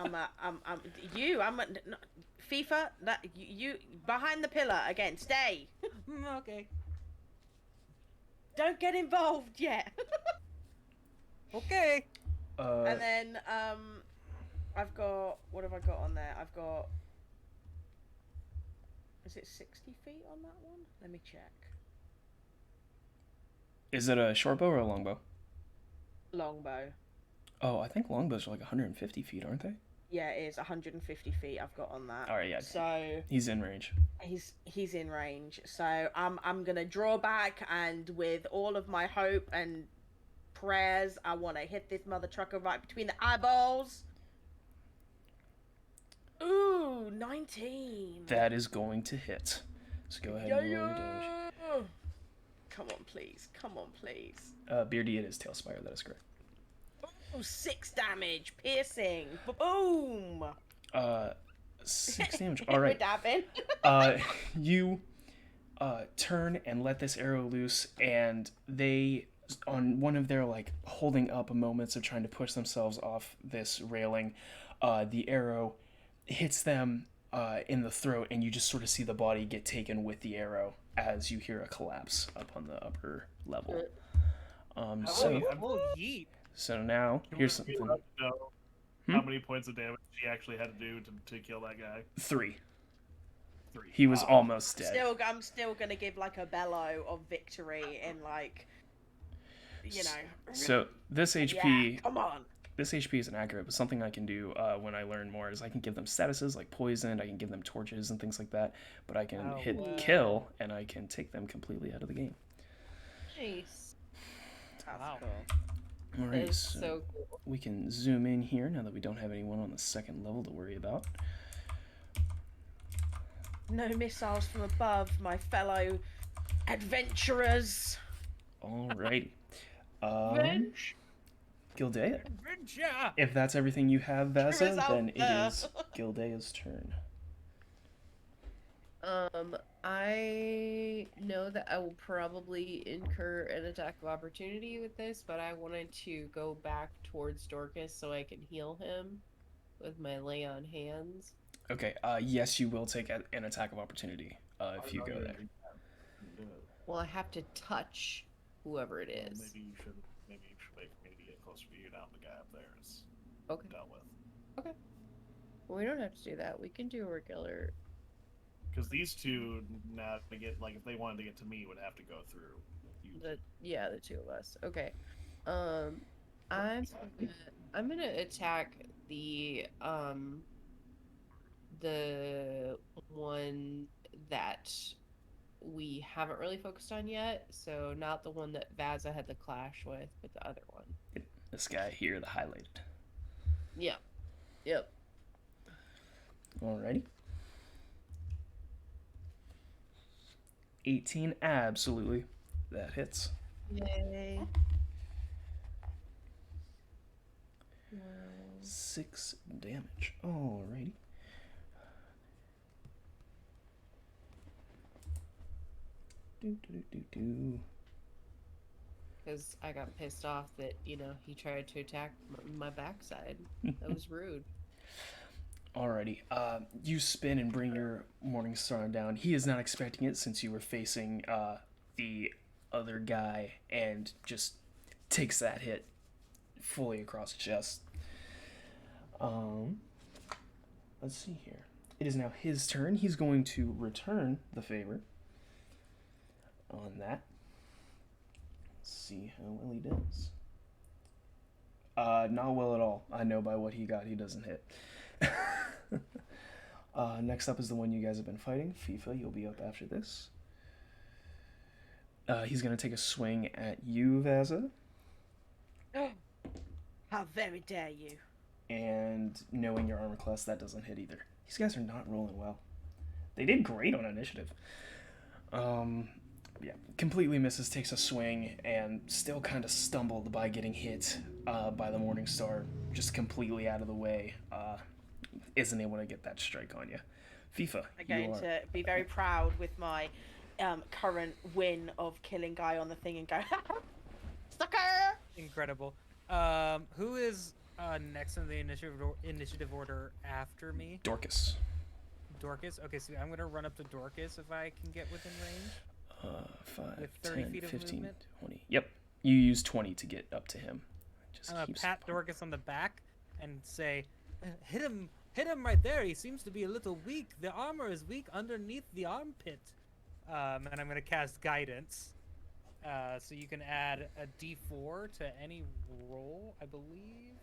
FIFA, that you behind the pillar again. Stay. Okay. Don't get involved yet. Okay. And then I've got, what have I got on there? I've got, is it 60 feet on that one? Let me check. Is it a short bow or a longbow? Longbow. Oh, I think longbows are like 150 feet, aren't they? Yeah, it is 150 feet I've got on that. All right, yeah. So he's in range. He's in range. So I'm gonna draw back, and with all of my hope and prayers, I want to hit this mother trucker right between the eyeballs. Ooh, 19. That is going to hit. So go ahead and roll your damage. Come on, please. Come on, please. Beardy, it is Tailspire. That is correct. Oh, 6 damage. Piercing. Boom. 6 damage. All right. Dabbing. You turn and let this arrow loose, and they, on one of their like holding up moments of trying to push themselves off this railing, the arrow hits them in the throat, and you just sort of see the body get taken with the arrow as you hear a collapse up on the upper level. So now here's something. How many points of damage she actually had to do to kill that guy? 3. He was almost dead. I'm still gonna give like a bellow of victory in like, you know. So this HP. Yeah, come on. This HP isn't accurate, but something I can do when I learn more is I can give them statuses like poisoned, I can give them torches and things like that, but I can hit kill, and I can take them completely out of the game. Nice. Wow. Cool. Alright, so So cool. we can zoom in here now that we don't have anyone on the second level to worry about. No missiles from above, my fellow adventurers. Alrighty. Gildea. Adventure. If that's everything you have, Vaza, Adventurers then out there. it is Gildea's turn. I know that I will probably incur an attack of opportunity with this, but I wanted to go back towards Dorcas so I can heal him with my lay on hands. Okay. Yes, you will take an attack of opportunity if you go there. Do it. Well, I have to touch whoever it Well, is. maybe you should wait for me to get closer to you now. The guy up there is Okay. dealt with. Okay. Well, we don't have to do that. We can do a regular. Because these two now to get if they wanted to get to me would have to go through you. The two of us. Okay. I'm gonna attack the one that we haven't really focused on yet. So not the one that Vaza had the clash with, but the other one. This guy here, the highlighted. Yep. Yep. Alrighty. 18, absolutely. That hits. Yay. Wow. 6 damage. Alrighty. Do. Because I got pissed off that, he tried to attack my backside. That was rude. Alrighty. You spin and bring your Morning Star down. He is not expecting it since you were facing the other guy and just takes that hit fully across the chest. Let's see here. It is now his turn. He's going to return the favor on that. Let's see how well he does. Not well at all. I know by what he got, he doesn't hit. Next up is the one you guys have been fighting. FIFA, you'll be up after this. He's going to take a swing at you, Vaza. How very dare you. And knowing your armor class, that doesn't hit either. These guys are not rolling well. They did great on initiative. Yeah, completely misses, takes a swing, and still kind of stumbled by getting hit by the Morning Star, just completely out of the way. Isn't able to get that strike on you. FIFA, I'm going to be very proud with my current win of killing guy on the thing and go, sucker! Incredible. Who is next in the initiative order after me? Dorcas. Dorcas? Okay, so I'm going to run up to Dorcas if I can get within range. 5, With 30 10, feet of 15, movement? 20. Yep. You use 20 to get up to him. Just I'm going to keeps pat pumping. Dorcas on the back and say, hit him right there. He seems to be a little weak. The armor is weak underneath the armpit. And I'm going to cast Guidance. So you can add a d4 to any roll, I believe.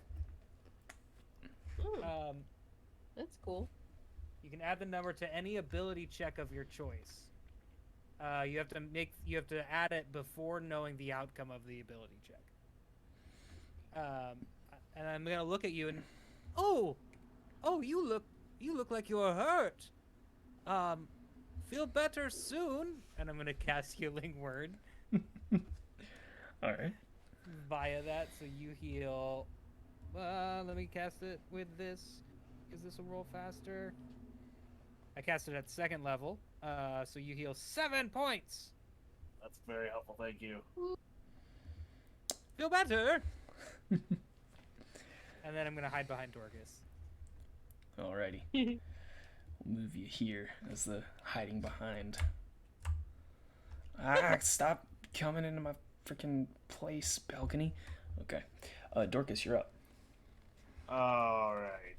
That's cool. You can add the number to any ability check of your choice. You have to add it before knowing the outcome of the ability check. And I'm gonna look at you and, oh, you look like you're hurt. Feel better soon. And I'm gonna cast Healing Word All right. via that, so you heal. Let me cast it with this, because this will roll faster. I cast it at 2nd level, so you heal 7 points. That's very helpful. Thank you. Feel better. And then I'm gonna hide behind Dorcas. Alrighty. We'll move you here as the hiding behind. Stop coming into my freaking place, balcony. Okay. Dorcas, you're up. All right.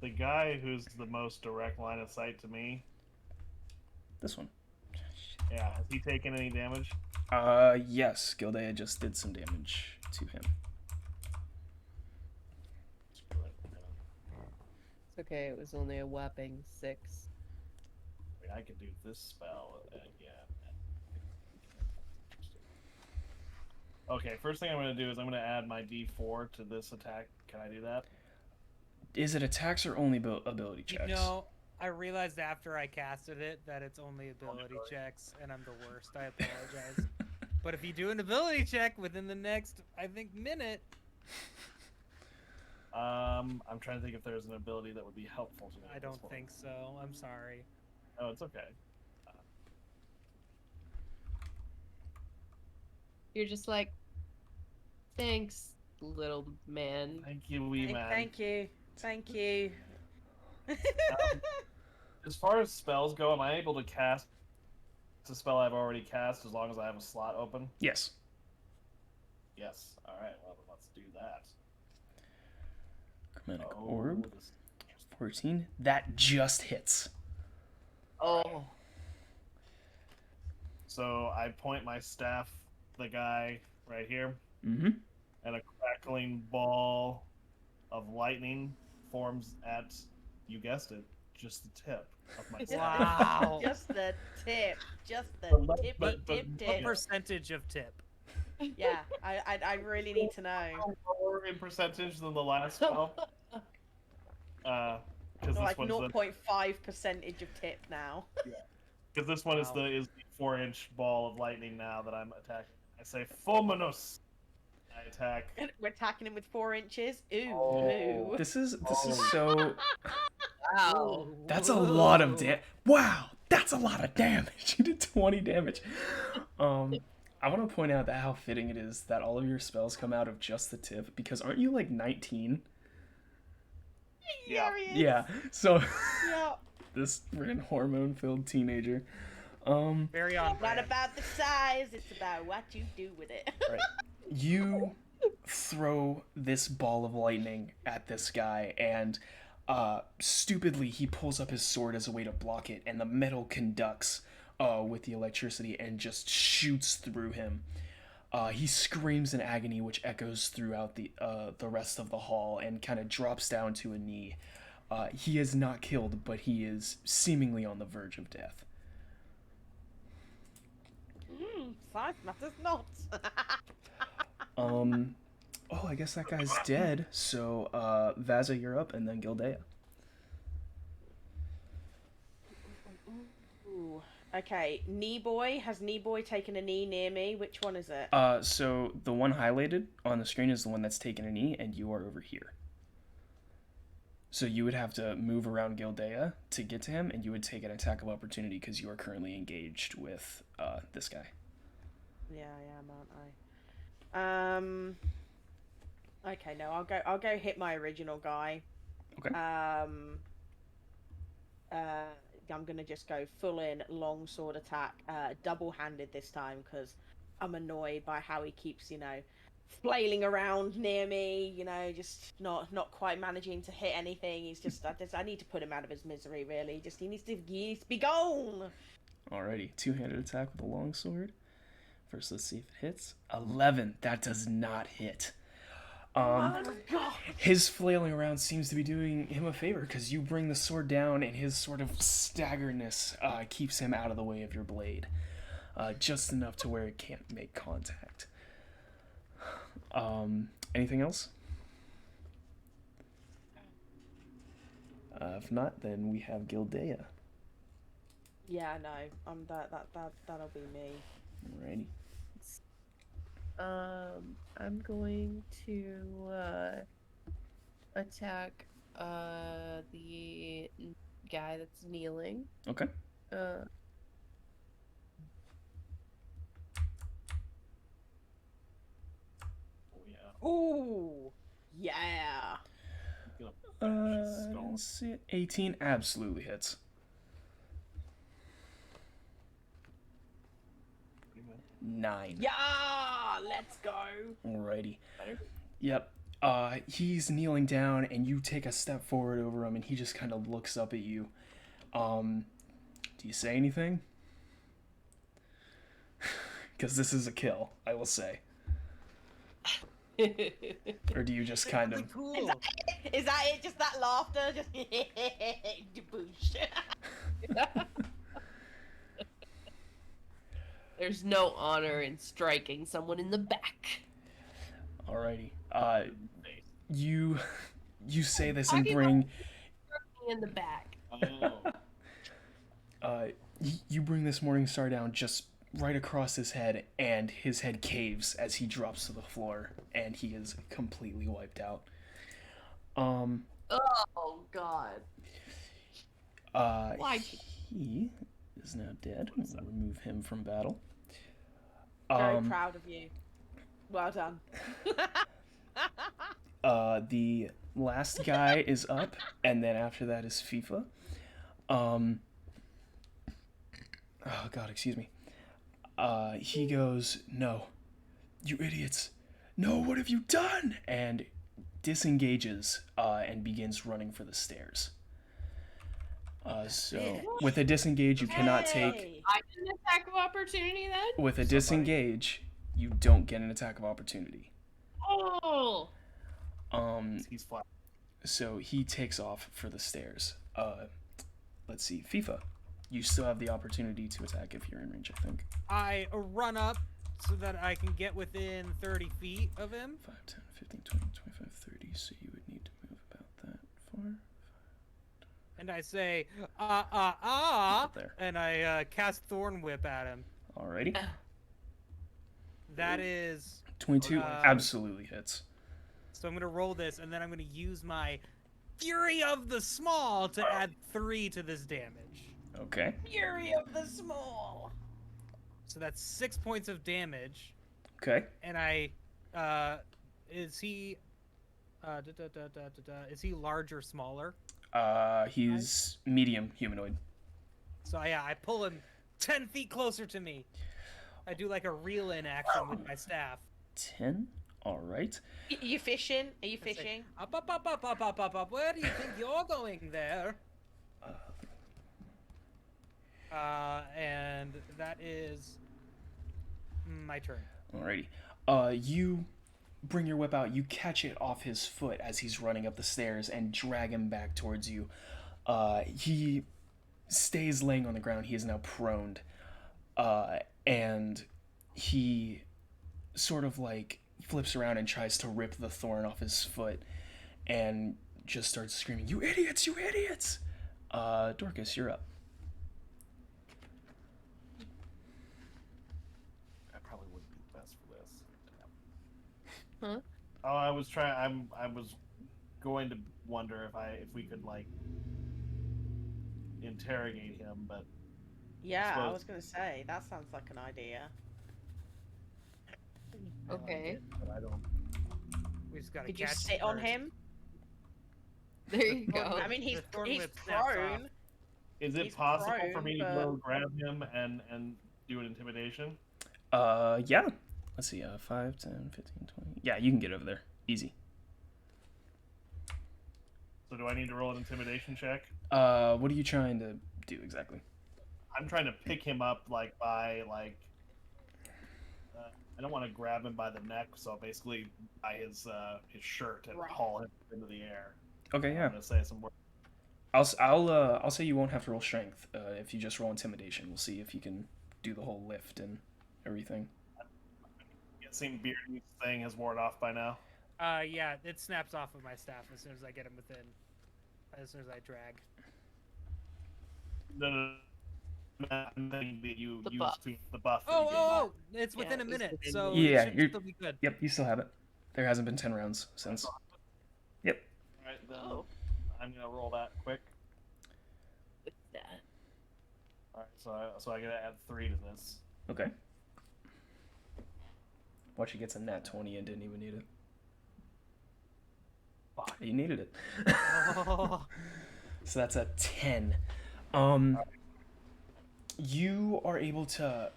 The guy who's the most direct line of sight to me. This one. Yeah, has he taken any damage? Yes. Gildea just did some damage to him. It's okay, it was only a whopping 6. I mean, I could do this spell again. Okay, first thing I'm going to do is I'm going to add my d4 to this attack. Can I do that? Is it attacks or only ability checks? No, I realized after I casted it that it's only ability checks, and I'm the worst. I apologize. But if you do an ability check within the next, I think, minute. I'm trying to think if there's an ability that would be helpful to me. I don't think so. I'm sorry. Oh, it's okay. You're just like, thanks, little man. Thank you, wee man. Thank you. Thank you. As far as spells go, am I able to cast a spell I've already cast as long as I have a slot open? Yes. Yes. All right. Well, then let's do that. Chromatic Orb. This... 14. That just hits. Oh. So I point my staff, the guy right here, Mm-hmm. and a crackling ball of lightning forms at, you guessed it, just the tip of my staff. Wow. Just the tip. Just the But- tip, but- tip, What tip. percentage of tip? Yeah, I really need to know. Lower in percentage than the last spell. Because this Like one's 0.5 percentage of tip now. because this one is Wow. the 4-inch ball of lightning now that I'm attacking. I say Fulminus. I attack. And we're attacking him with 4 inches. Ooh, Oh. ooh. This is so. Wow. That's a lot of damage. Wow, that's a lot of damage. You did 20 damage. I want to point out that how fitting it is that all of your spells come out of just the tip, because aren't you like 19? Yeah, he is. Yeah. So Yeah. this freaking hormone-filled teenager. Very on Not brand. about the size, it's about what you do with it. Right. You throw this ball of lightning at this guy, and stupidly he pulls up his sword as a way to block it, and the metal conducts with the electricity and just shoots through him. He screams in agony, which echoes throughout the rest of the hall, and kind of drops down to a knee. He is not killed, but he is seemingly on the verge of death. Size matters not. Oh, I guess that guy's dead. So, Vaza, you're up, and then Gildea. Ooh. Okay, knee boy. Has knee boy taken a knee near me? Which one is it? So the one highlighted on the screen is the one that's taken a knee, and you are over here. So you would have to move around Gildea to get to him, and you would take an attack of opportunity because you are currently engaged with this guy. Yeah, I am, aren't I? Okay, no, I'll go hit my original guy. Okay. I'm gonna just go full in long sword attack, double-handed this time because I'm annoyed by how he keeps, flailing around near me. Just not quite managing to hit anything. He's just I need to put him out of his misery. Really, he needs to be gone. Alrighty, two-handed attack with a longsword. First, let's see if it hits. 11. That does not hit. Oh God. His flailing around seems to be doing him a favor because you bring the sword down, and his sort of staggeredness keeps him out of the way of your blade, just enough to where it can't make contact. Anything else? If not, then we have Gildea. Yeah, no, that'll be me. Alrighty. I'm going to attack the guy that's kneeling. Okay. Oh, yeah. Ooh, yeah. Let's see. 18 absolutely hits. Pretty good. 9. Yeah, let's go. Alrighty. Better? Yep. He's kneeling down, and you take a step forward over him, and he just kind of looks up at you. Do you say anything? Because this is a kill, I will say. Or do you just kind of... Cool. Is that it? Just that laughter? Just boosh. There's no honor in striking someone in the back. Alrighty. You say this and Talking bring... In the back. Oh. You bring this morning star down just right across his head, and his head caves as he drops to the floor, and he is completely wiped out. Oh God. Why? he is now dead. We'll remove him from battle. Very proud of you. Well done. The last guy is up, and then after that is FIFA. Oh god, excuse me. He goes, "No, you idiots! No, what have you done?" And disengages and begins running for the stairs. So with a disengage, you cannot take. I get an attack of opportunity then? With a disengage, you don't get an attack of opportunity. Oh! He's flat. So he takes off for the stairs. Let's see, FIFA. You still have the opportunity to attack if you're in range, I think. I run up so that I can get within 30 feet of him. 5, 10, 15, 20, 25, 30. So you would need to move about that far. And I say, There. and I cast Thorn Whip at him. Alrighty. That is 22 absolutely hits. So I'm going to roll this, and then I'm going to use my Fury of the Small to add 3 to this damage. Okay. Fury of the Small. So that's 6 points of damage. Okay. And I, is he large or smaller? He's medium humanoid. So yeah, I pull him 10 feet closer to me. I do like a reel-in action with my staff. 10? Alright. You fishing? Are you I say, fishing? Up. Where do you think you're going there? And that is my turn. Alrighty. You bring your whip out, you catch it off his foot as he's running up the stairs and drag him back towards you. He stays laying on the ground. He is now proned. And he sort of like flips around and tries to rip the thorn off his foot and just starts screaming, "You idiots! You idiots!" Dorcas, you're up. I probably wouldn't be best for this. Huh? Oh, I was going to wonder if we could like interrogate him, but Yeah, I suppose- was gonna say that sounds like an idea. Okay. But I don't. We just gotta Could you catch sit him on first. him? There you go. I mean, he's The thorn he's whip snaps prone. off. Is it He's possible for prone, me to but- go grab him and do an intimidation? Yeah. Let's see, 5, 10, 15, 20. Yeah, you can get over there. Easy. So do I need to roll an intimidation check? What are you trying to do exactly? I'm trying to pick him up by I don't want to grab him by the neck, so basically by his shirt and Right. haul him into the air. Okay, I'm yeah. gonna say some words. I'll say you won't have to roll strength. If you just roll intimidation, we'll see if you can do the whole lift and everything. It seemed Beardy's thing has worn off by now. Yeah, it snaps off of my staff as soon as I get him within. As soon as I drag. No. I'm thinking that you The used buff. the buff. that you gave me. Oh! It's Yeah, within a it was minute, within so the- Yeah, it should you're- still be good. Yep, you still have it. There hasn't been 10 rounds since. Yep. Alright, then Oh, I'm gonna roll that quick. with that. Alright, so I gotta add 3 to this. Okay. Watch, he gets a nat 20 and didn't even need it. Fuck. You needed it. Oh. So that's a 10. You are able to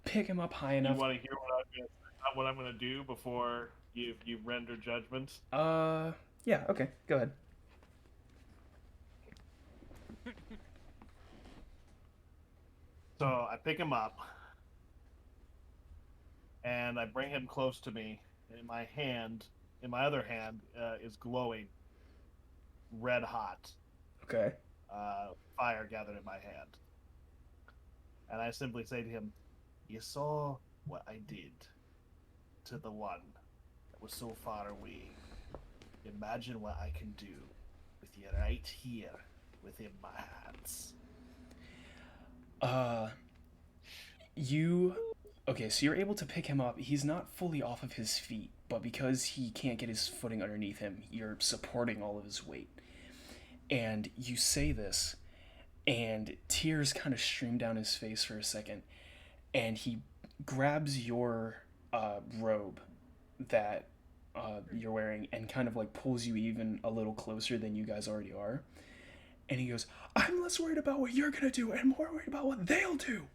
pick him up high You enough. want to hear what I'm gonna do before you render judgment? Yeah, okay, go ahead. So I pick him up, and I bring him close to me. In my other hand, is glowing, red hot, Okay. fire gathered in my hand. And I simply say to him, "You saw what I did to the one that was so far away. Imagine what I can do with you right here within my hands." Okay, so you're able to pick him up. He's not fully off of his feet, but because he can't get his footing underneath him, you're supporting all of his weight. And you say this, and tears kind of stream down his face for a second, and he grabs your robe that you're wearing and kind of like pulls you even a little closer than you guys already are. And he goes, I'm less worried about what you're gonna do and more worried about what they'll do.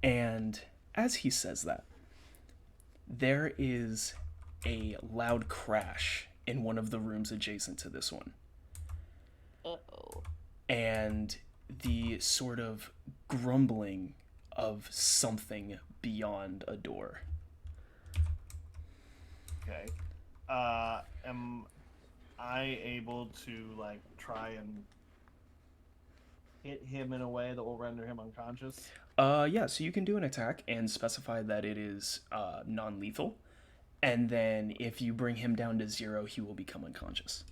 And as he says that, there is a loud crash in one of the rooms adjacent to this one. Uh-oh. And the sort of grumbling of something beyond a door. Okay. Am I able to like try and hit him in a way that will render him unconscious? Yeah, so you can do an attack and specify that it is non-lethal. And then if you bring him down to 0, he will become unconscious.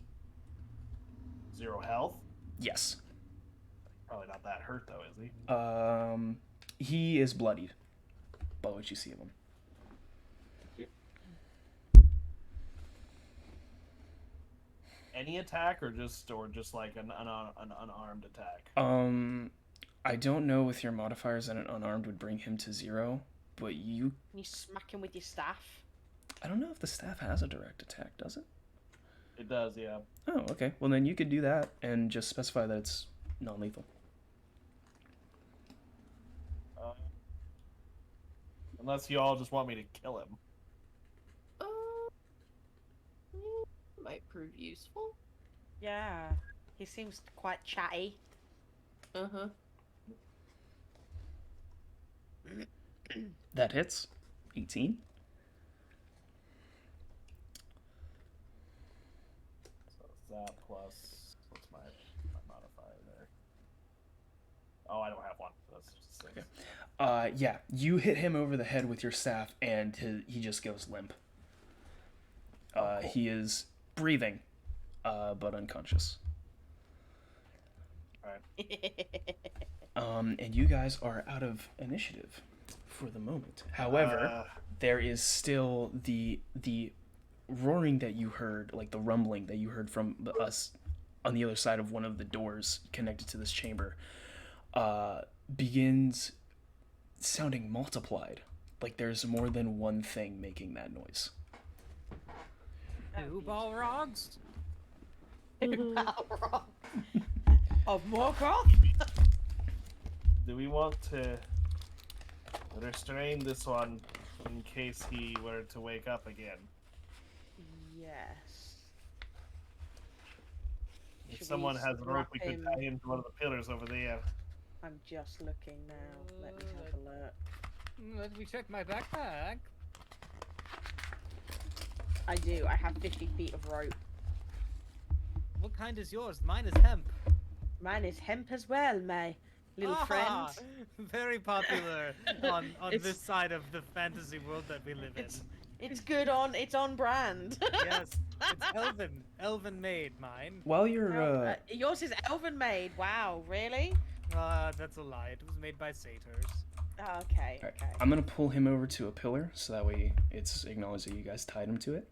0 health? Yes. Probably not that hurt though, is he? He is bloodied by what you see of him. Any attack or just like an unarmed attack? I don't know with your modifiers that an unarmed would bring him to 0, but you... You smack him with your staff. I don't know if the staff has a direct attack, does it? It does, yeah. Oh, okay. Well, then you could do that and just specify that it's non-lethal. Unless you all just want me to kill him. Might prove useful. Yeah. He seems quite chatty. Uh-huh. That hits. 18. So it's that plus what's my modifier there? Oh, I don't have one. That's just 6. Okay. Yeah, you hit him over the head with your staff, and he just goes limp. Cool. He is breathing, but unconscious. Alright. And you guys are out of initiative for the moment. However, there is still the roaring that you heard, like the rumbling that you heard from us on the other side of one of the doors connected to this chamber, begins sounding multiplied. Like there's more than one thing making that noise. Two Balrogs? Balrog. Of Morgoth? Do we want to restrain this one in case he were to wake up again? Yes. If Should someone we has a rope, strap we could him? tie him to one of the pillars over there. I'm just looking now. Let me have a look. Let me check my backpack. I do. I have 50 feet of rope. What kind is yours? Mine is hemp. Mine is hemp as well, my little friend. Very popular on It's- this side of the fantasy world that we live in. It's good on. It's on brand. Yes, it's elven made. Mine. While you're Yours is elven made. Wow, really? That's a lie. It was made by satyrs. Oh, okay. Alright, Okay. I'm gonna pull him over to a pillar so that way it's acknowledged that you guys tied him to it.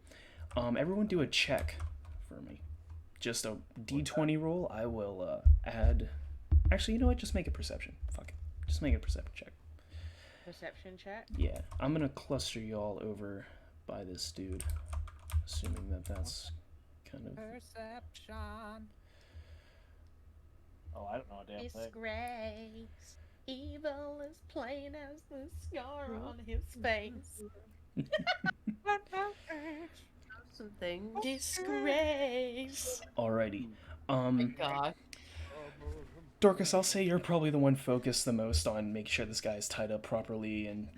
Everyone do a check for me. Just a d20 roll. I will add. Actually, you know what? Just make a perception. Fuck it. Just make a perception check. Perception check. Yeah, I'm gonna cluster y'all over by this dude, assuming that that's kind of. Perception. Oh, I don't know a damn thing. Disgrace. Evil is plain as the scar on his face. Something. Disgrace. Alrighty. God. Dorcas, I'll say you're probably the one focused the most on making sure this guy's tied up properly, and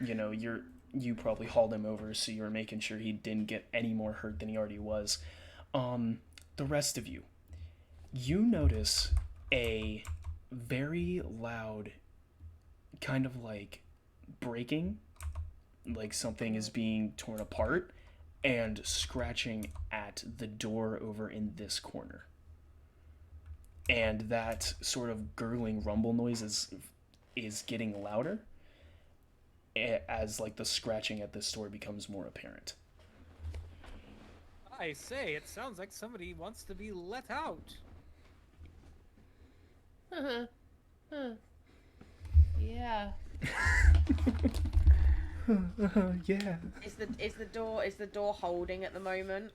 you probably hauled him over, so you were making sure he didn't get any more hurt than he already was. The rest of you, you notice a very loud kind of like breaking, like something is being torn apart, and scratching at the door over in this corner. And that sort of gurgling rumble noise is getting louder as like the scratching at this door becomes more apparent. I say, it sounds like somebody wants to be let out. Huh. Yeah. Yeah. Is the door holding at the moment?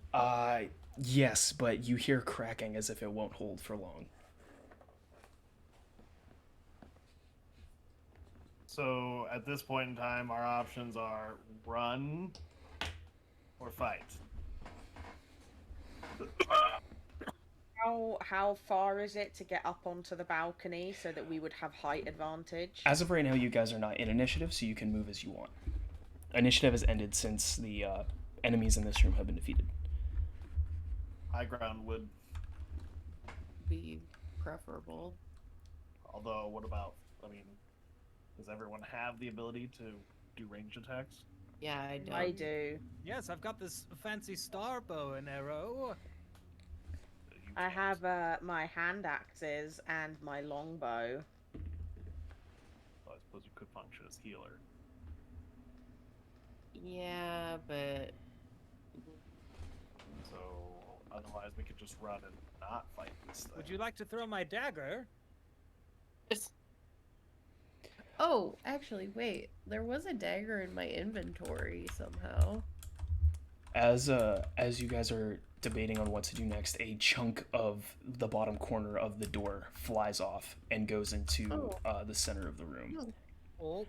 Yes, but you hear cracking as if it won't hold for long. So at this point in time, our options are run or fight. How far is it to get up onto the balcony so that we would have height advantage? As of right now, you guys are not in initiative, so you can move as you want. Initiative has ended since the enemies in this room have been defeated. High ground would. Be preferable. Although, what about? I mean, does everyone have the ability to do ranged attacks? Yeah, I do. I do. Yes, I've got this fancy star bow and arrow. I have my hand axes and my longbow. Well, I suppose you could function as healer. Yeah, but So otherwise, we could just run and not fight this thing. Would you like to throw my dagger? oh, actually, wait. There was a dagger in my inventory somehow. As you guys are debating on what to do next, a chunk of the bottom corner of the door flies off and goes into the center of the room. Oh,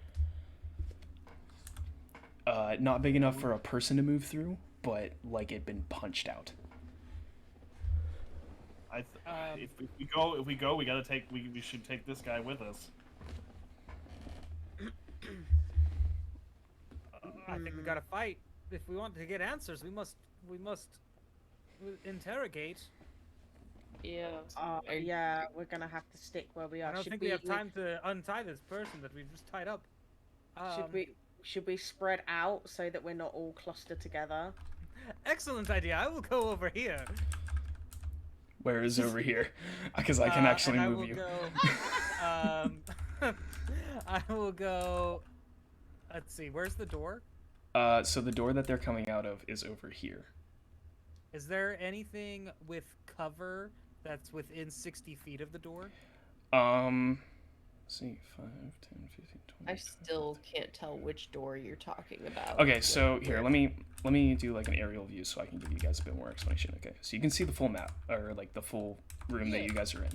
Not big enough for a person to move through, but like it'd been punched out. If we go, we gotta take. We should take this guy with us. I think we gotta fight. If we want to get answers, we must interrogate. Yeah. Yeah, we're gonna have to stick where we are. I don't think we have time to untie this person that we've just tied up. Should we spread out so that we're not all clustered together? Excellent idea. I will go over here. Where is over here? Because I can actually and move you. I will go. Let's see. Where's the door? So the door that they're coming out of is over here. Is there anything with cover that's within 60 feet of the door? Let's see, 5, 10, 15, 20. I still can't tell which door you're talking about. Okay, so here, let me do like an aerial view so I can give you guys a bit more explanation. Okay, so you can see the full map, or like the full room that you guys are in.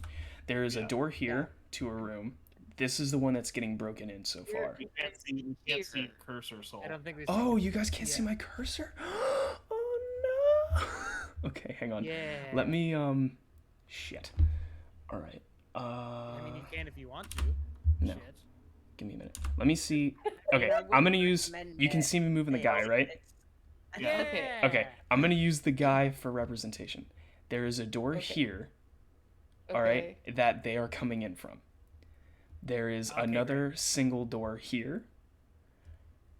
There is a door here to a room. This is the one that's getting broken in so far. You can't see cursor soul. I don't think we. Oh, you guys can't see my cursor? Oh no! Okay, hang on. Yeah. Let me shit. All right. I mean, you can if you want to. No. Shit. Give me a minute. Let me see. Okay, I'm gonna use. You can see me moving the guy, right? Yeah. Okay, I'm gonna use the guy for representation. There is a door here, all right, that they are coming in from. There is another single door here,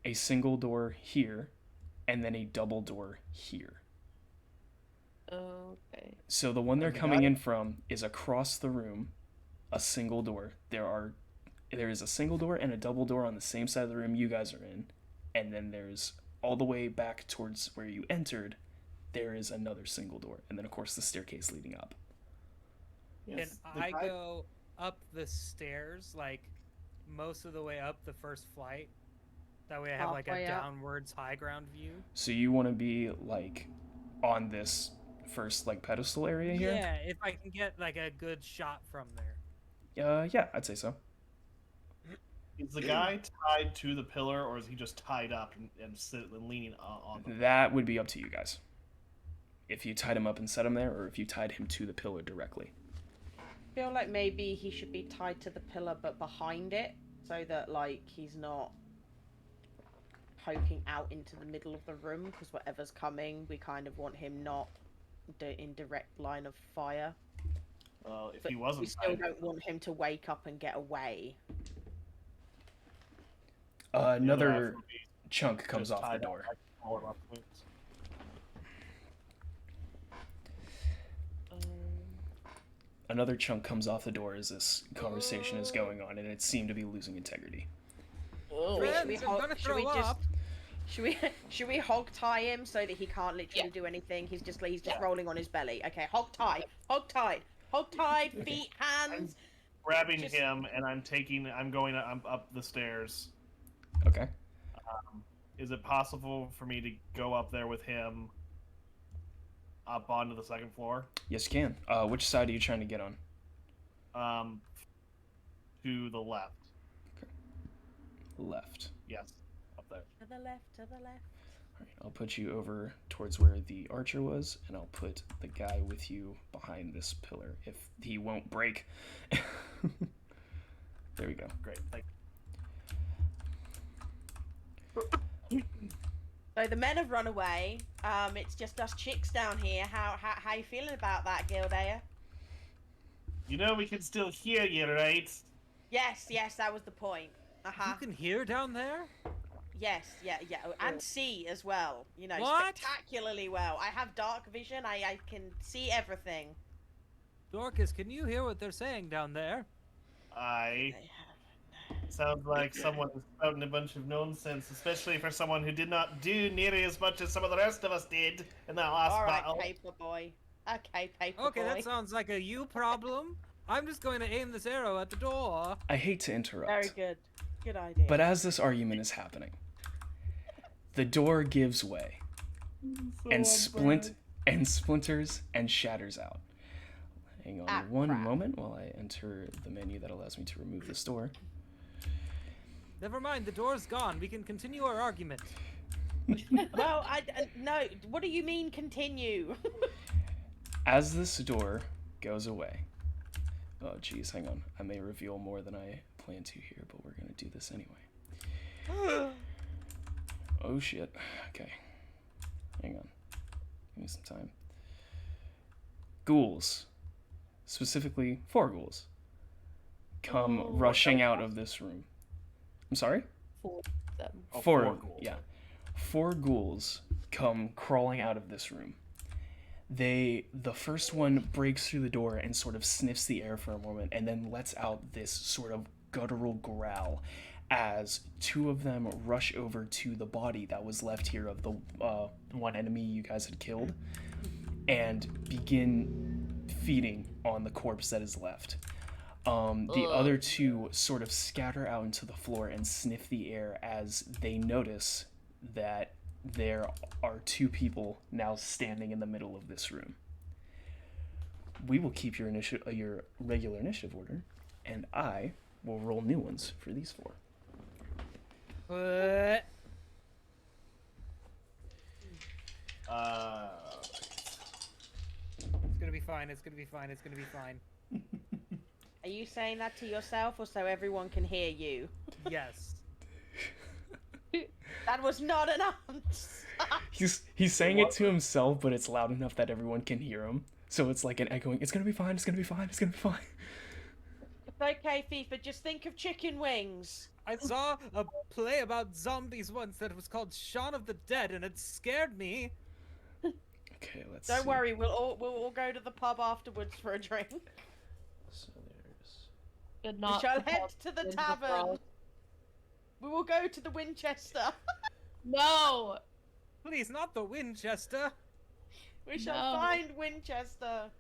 a single door here, and then a double door here. Okay. So the one they're coming in from is across the room, a single door. There is a single door and a double door on the same side of the room you guys are in, and then there's all the way back towards where you entered, there is another single door, and then of course the staircase leading up. Yes, Can I go up the stairs, like most of the way up the first flight? That way I have like a Halfway up. downwards high ground view. So you want to be like on this first like pedestal area here? Yeah, if I can get like a good shot from there. Yeah, I'd say so. Is the guy tied to the pillar, or is he just tied up and leaning on them? That would be up to you guys. If you tied him up and set him there, or if you tied him to the pillar directly. I feel like maybe he should be tied to the pillar but behind it, so that like he's not poking out into the middle of the room, because whatever's coming, we kind of want him not in direct line of fire. Well, if But he wasn't we still tied, don't want him to wake up and get away. Another chunk comes just off the tied door. up, pull him up, please. Another chunk comes off the door as this conversation is going on, and it seemed to be losing integrity. Friends, I'm gonna throw up. Should we hog tie him so that he can't literally do anything? He's just rolling on his belly. Okay, hog tied, feet, hands, grabbing Just- him, and I'm up the stairs. Okay. Is it possible for me to go up there with him up onto the second floor? Yes, you can. Which side are you trying to get on? To the left. Left. Yes, up there. To the left, to the left. All right, I'll put you over towards where the archer was, and I'll put the guy with you behind this pillar if he won't break. There we go. Great. Thank So the men have run away. It's just us chicks down here. How you feeling about that, Gildea? you. We can still hear you, right? Yes, that was the point. You can hear down there? Yes, yeah, and see as well. What? Spectacularly well. I have dark vision. I can see everything. Dorcas, can you hear what they're saying down there? Sounds like someone is spouting a bunch of nonsense, especially for someone who did not do nearly as much as some of the rest of us did in that last All right, battle. Paperboy. Okay, Paperboy. Okay, that sounds like a you problem. I'm just going to aim this arrow at the door. I hate to interrupt. Very good. Good idea. But as this argument is happening, the door gives way and splinters and shatters out. Hang on one crap. moment while I enter the menu that allows me to remove this door. Never mind, the door's gone. We can continue our argument. Well, no. What do you mean continue? As this door goes away, oh geez, hang on. I may reveal more than I plan to here, but we're gonna do this anyway. Oh shit. Okay. Hang on. Give me some time. Ghouls. Specifically, 4 ghouls. Come rushing out of this room. I'm sorry? 4 of them. Oh, 4 4 ghouls. yeah. 4 ghouls come crawling out of this room. The first one breaks through the door and sort of sniffs the air for a moment and then lets out this sort of guttural growl as 2 of them rush over to the body that was left here of the one enemy you guys had killed and begin feeding on the corpse that is left. The other 2 sort of scatter out into the floor and sniff the air as they notice that there are 2 people now standing in the middle of this room. We will keep your regular initiative order, and I will roll new ones for these 4. What? It's gonna be fine, it's gonna be fine, it's gonna be fine. Are you saying that to yourself or so everyone can hear you? Yes. That was not an answer. He's saying it to himself, but it's loud enough that everyone can hear him. So it's like an echoing, it's gonna be fine, it's gonna be fine, it's gonna be fine. It's okay, FIFA, just think of chicken wings. I saw a play about zombies once that was called Shaun of the Dead, and it scared me. Okay, let's Don't see. worry, we'll all go to the pub afterwards for a drink. So there's... Did We not shall put head all to the into tavern. brawl. We will go to the Winchester. No! Please, not the Winchester. We shall No. find Winchester.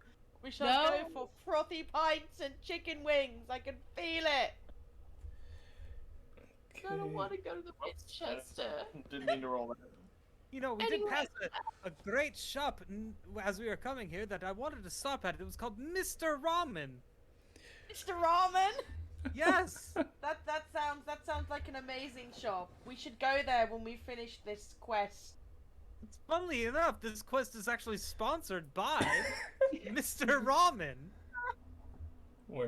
We shall No. go for frothy pints and chicken wings. I can feel it. I don't want to go to the Winchester. Didn't mean to roll that. You know, we Anyway. did pass a great shop as we were coming here that I wanted to stop at. It was called Mr. Ramen. Mr. Ramen. Yes. That sounds like an amazing shop. We should go there when we finish this quest. Funnily enough, this quest is actually sponsored by Mr. Ramen. We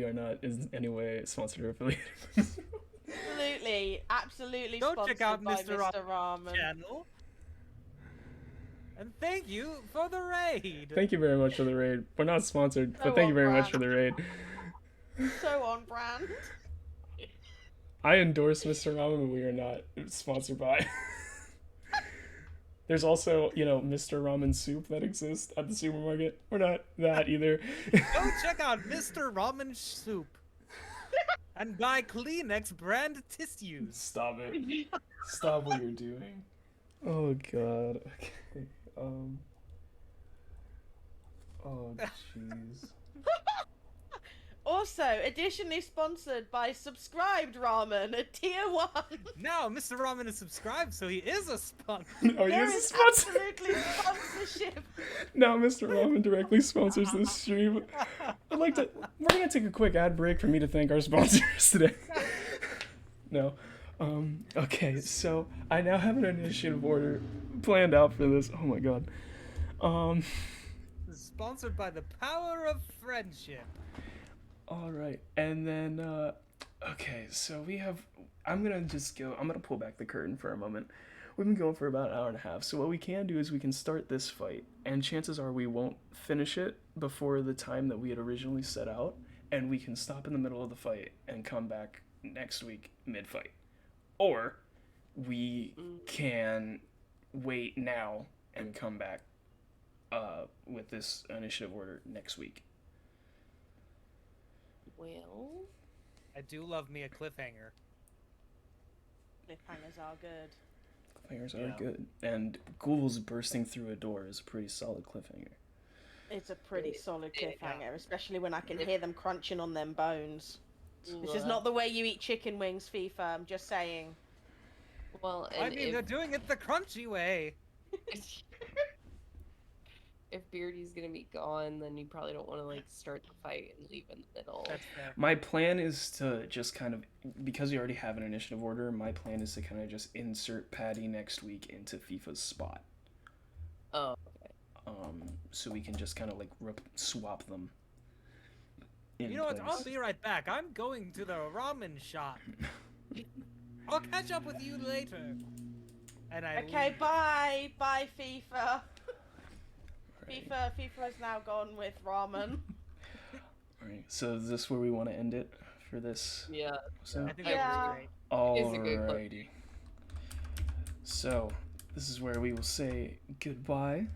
are not in any way sponsored or affiliated. Absolutely Go sponsored check out by Mr. Mr. Ramen. Channel. And thank you for the raid. Thank you very much for the raid. We're not sponsored, So but thank you very on much for the raid. So on brand. I endorse Mr. Ramen, but we are not sponsored by. There's also, Mr. Ramen soup that exists at the supermarket. We're not that either. Go check out Mr. Ramen Soup. And buy Kleenex brand tissues. Stop it. Stop what you're doing. Oh god. Okay. Oh jeez. Also, additionally sponsored by Subscribed Ramen at Tier 1. Now, Mr. Ramen is subscribed, so he is a sponsor. Oh, he There is a is sponsor. absolutely sponsorship. Now Mr. Ramen directly sponsors this stream. I'd like to. We're gonna take a quick ad break for me to thank our sponsors today. No. Okay, so I now have an initiative order planned out for this. Oh my god. Sponsored by the power of friendship. All right, and then okay, so we have. I'm gonna pull back the curtain for a moment. We've been going for about an hour and a half. So what we can do is we can start this fight, and chances are we won't finish it before the time that we had originally set out, and we can stop in the middle of the fight and come back next week mid-fight. Or we can wait now and come back with this initiative order next week. Well, I do love me a cliffhanger. Cliffhangers are good. Cliffhangers Yeah. are good. And ghouls bursting through a door is a pretty solid cliffhanger. It's a pretty solid cliffhanger, especially when I can hear them crunching on them bones. This is not the way you eat chicken wings, FIFA. I'm just saying. well, I and mean, they're doing it the crunchy way. if Beardy's gonna be gone, then you probably don't want to like start the fight and leave in the middle. That's fair. My plan is to just kind of, because we already have an initiative order, my plan is to kind of just insert Patty next week into FIFA's spot. Oh, So we can just kind of like swap them. You know what? I'll be right back. I'm going to the ramen shop. I'll catch up with you later. And I Okay, leave. bye. Bye, FIFA. Right. FIFA is now gone with ramen. Alright, so is this where we want to end it for this? yeah. So? I think Yeah. that was great. It's a good clip. Alrighty. So, this is where we will say goodbye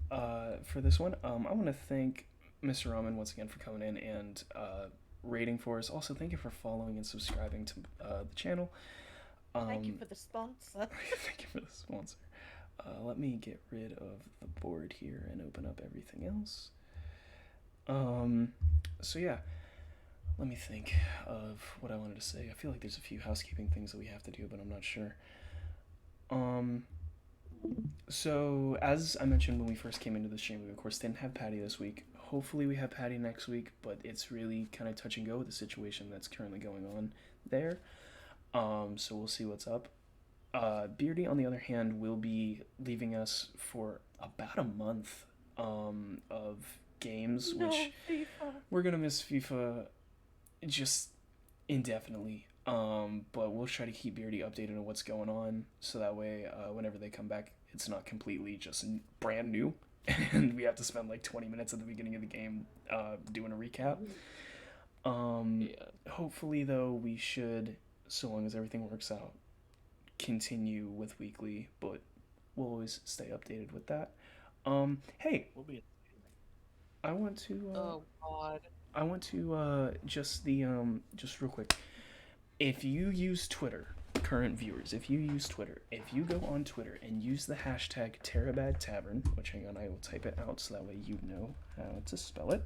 for this one. I want to thank Mr. Ramen once again for coming in and rating for us. Also, thank you for following and subscribing to the channel. Thank you for the sponsor. Thank you for the sponsor. Let me get rid of the board here and open up everything else. So yeah, let me think of what I wanted to say. I feel like there's a few housekeeping things that we have to do, but I'm not sure. So as I mentioned when we first came into the stream, we of course didn't have Patty this week. Hopefully we have Patty next week, but it's really kind of touch and go with the situation that's currently going on there. So we'll see what's up. Beardy, on the other hand, will be leaving us for about a month of games, which FIFA. we're gonna miss FIFA just indefinitely. But we'll try to keep Beardy updated on what's going on, so that way, whenever they come back, it's not completely just brand new, and we have to spend like 20 minutes at the beginning of the game doing a recap. Hopefully, though, we should, so long as everything works out, continue with weekly, but we'll always stay updated with that. Hey, We'll be. I want to. Oh God. I want to just real quick. If you use Twitter, current viewers, if you go on Twitter and use the hashtag Terribad Tavern, which hang on, I will type it out so that way you know how to spell it.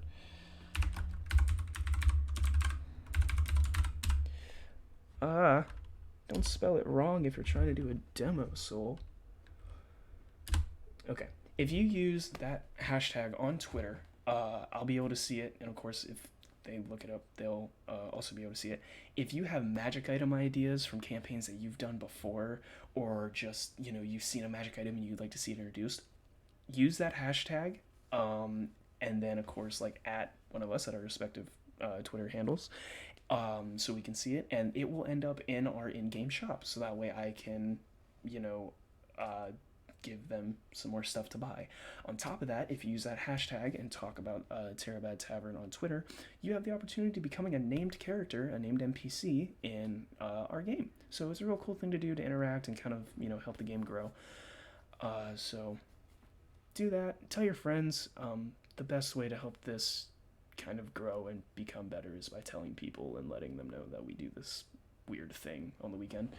Don't spell it wrong if you're trying to do a demo, soul. Okay. If you use that hashtag on Twitter, I'll be able to see it, and of course, if they look it up, they'll also be able to see it. If you have magic item ideas from campaigns that you've done before, or just, you've seen a magic item and you'd like to see it introduced, use that hashtag, and then, of course, at one of us at our respective Twitter handles, so we can see it, and it will end up in our in-game shop, so that way I can, give them some more stuff to buy. On top of that, if you use that hashtag and talk about Terribad Tavern on Twitter, you have the opportunity to becoming a named character, a named NPC in our game. So it's a real cool thing to do to interact and kind of, help the game grow. So do that. Tell your friends. The best way to help this kind of grow and become better is by telling people and letting them know that we do this weird thing on the weekend.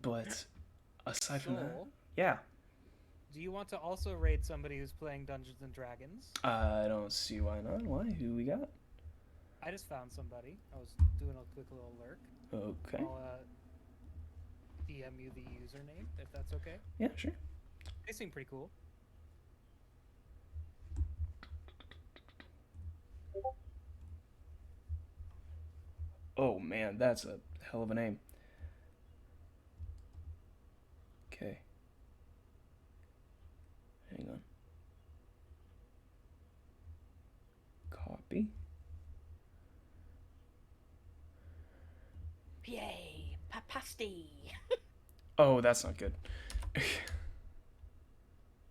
But aside from that, So, yeah. Do you want to also raid somebody who's playing Dungeons and Dragons? I don't see why not. Why? Who we got? I just found somebody. I was doing a quick little lurk. Okay. I'll DM you the username if that's okay. Yeah, sure. They seem pretty cool. Oh man, that's a hell of a name. Okay. Hang on. Copy. Yay, papasti. Oh, that's not good.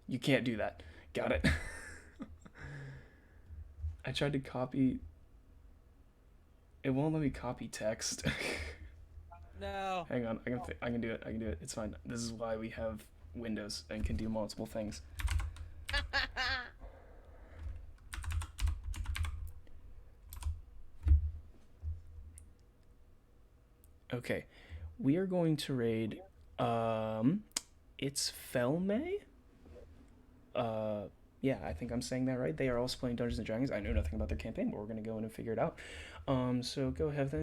You can't do that. Got it. I tried to copy. It won't let me copy text. No. Hang on, I can do it. I can do it. It's fine. This is why we have Windows and can do multiple things. Okay, we are going to raid. It's Felme. Yeah, I think I'm saying that right. They are also playing Dungeons and Dragons. I know nothing about their campaign, but we're gonna go in and figure it out. So go ahead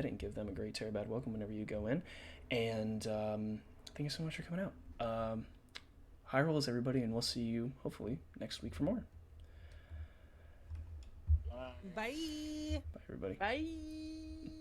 and give them a great Terribad welcome whenever you go in, and thank you so much for coming out. High rolls, everybody, and we'll see you hopefully next week for more. Bye. Bye, everybody. Bye.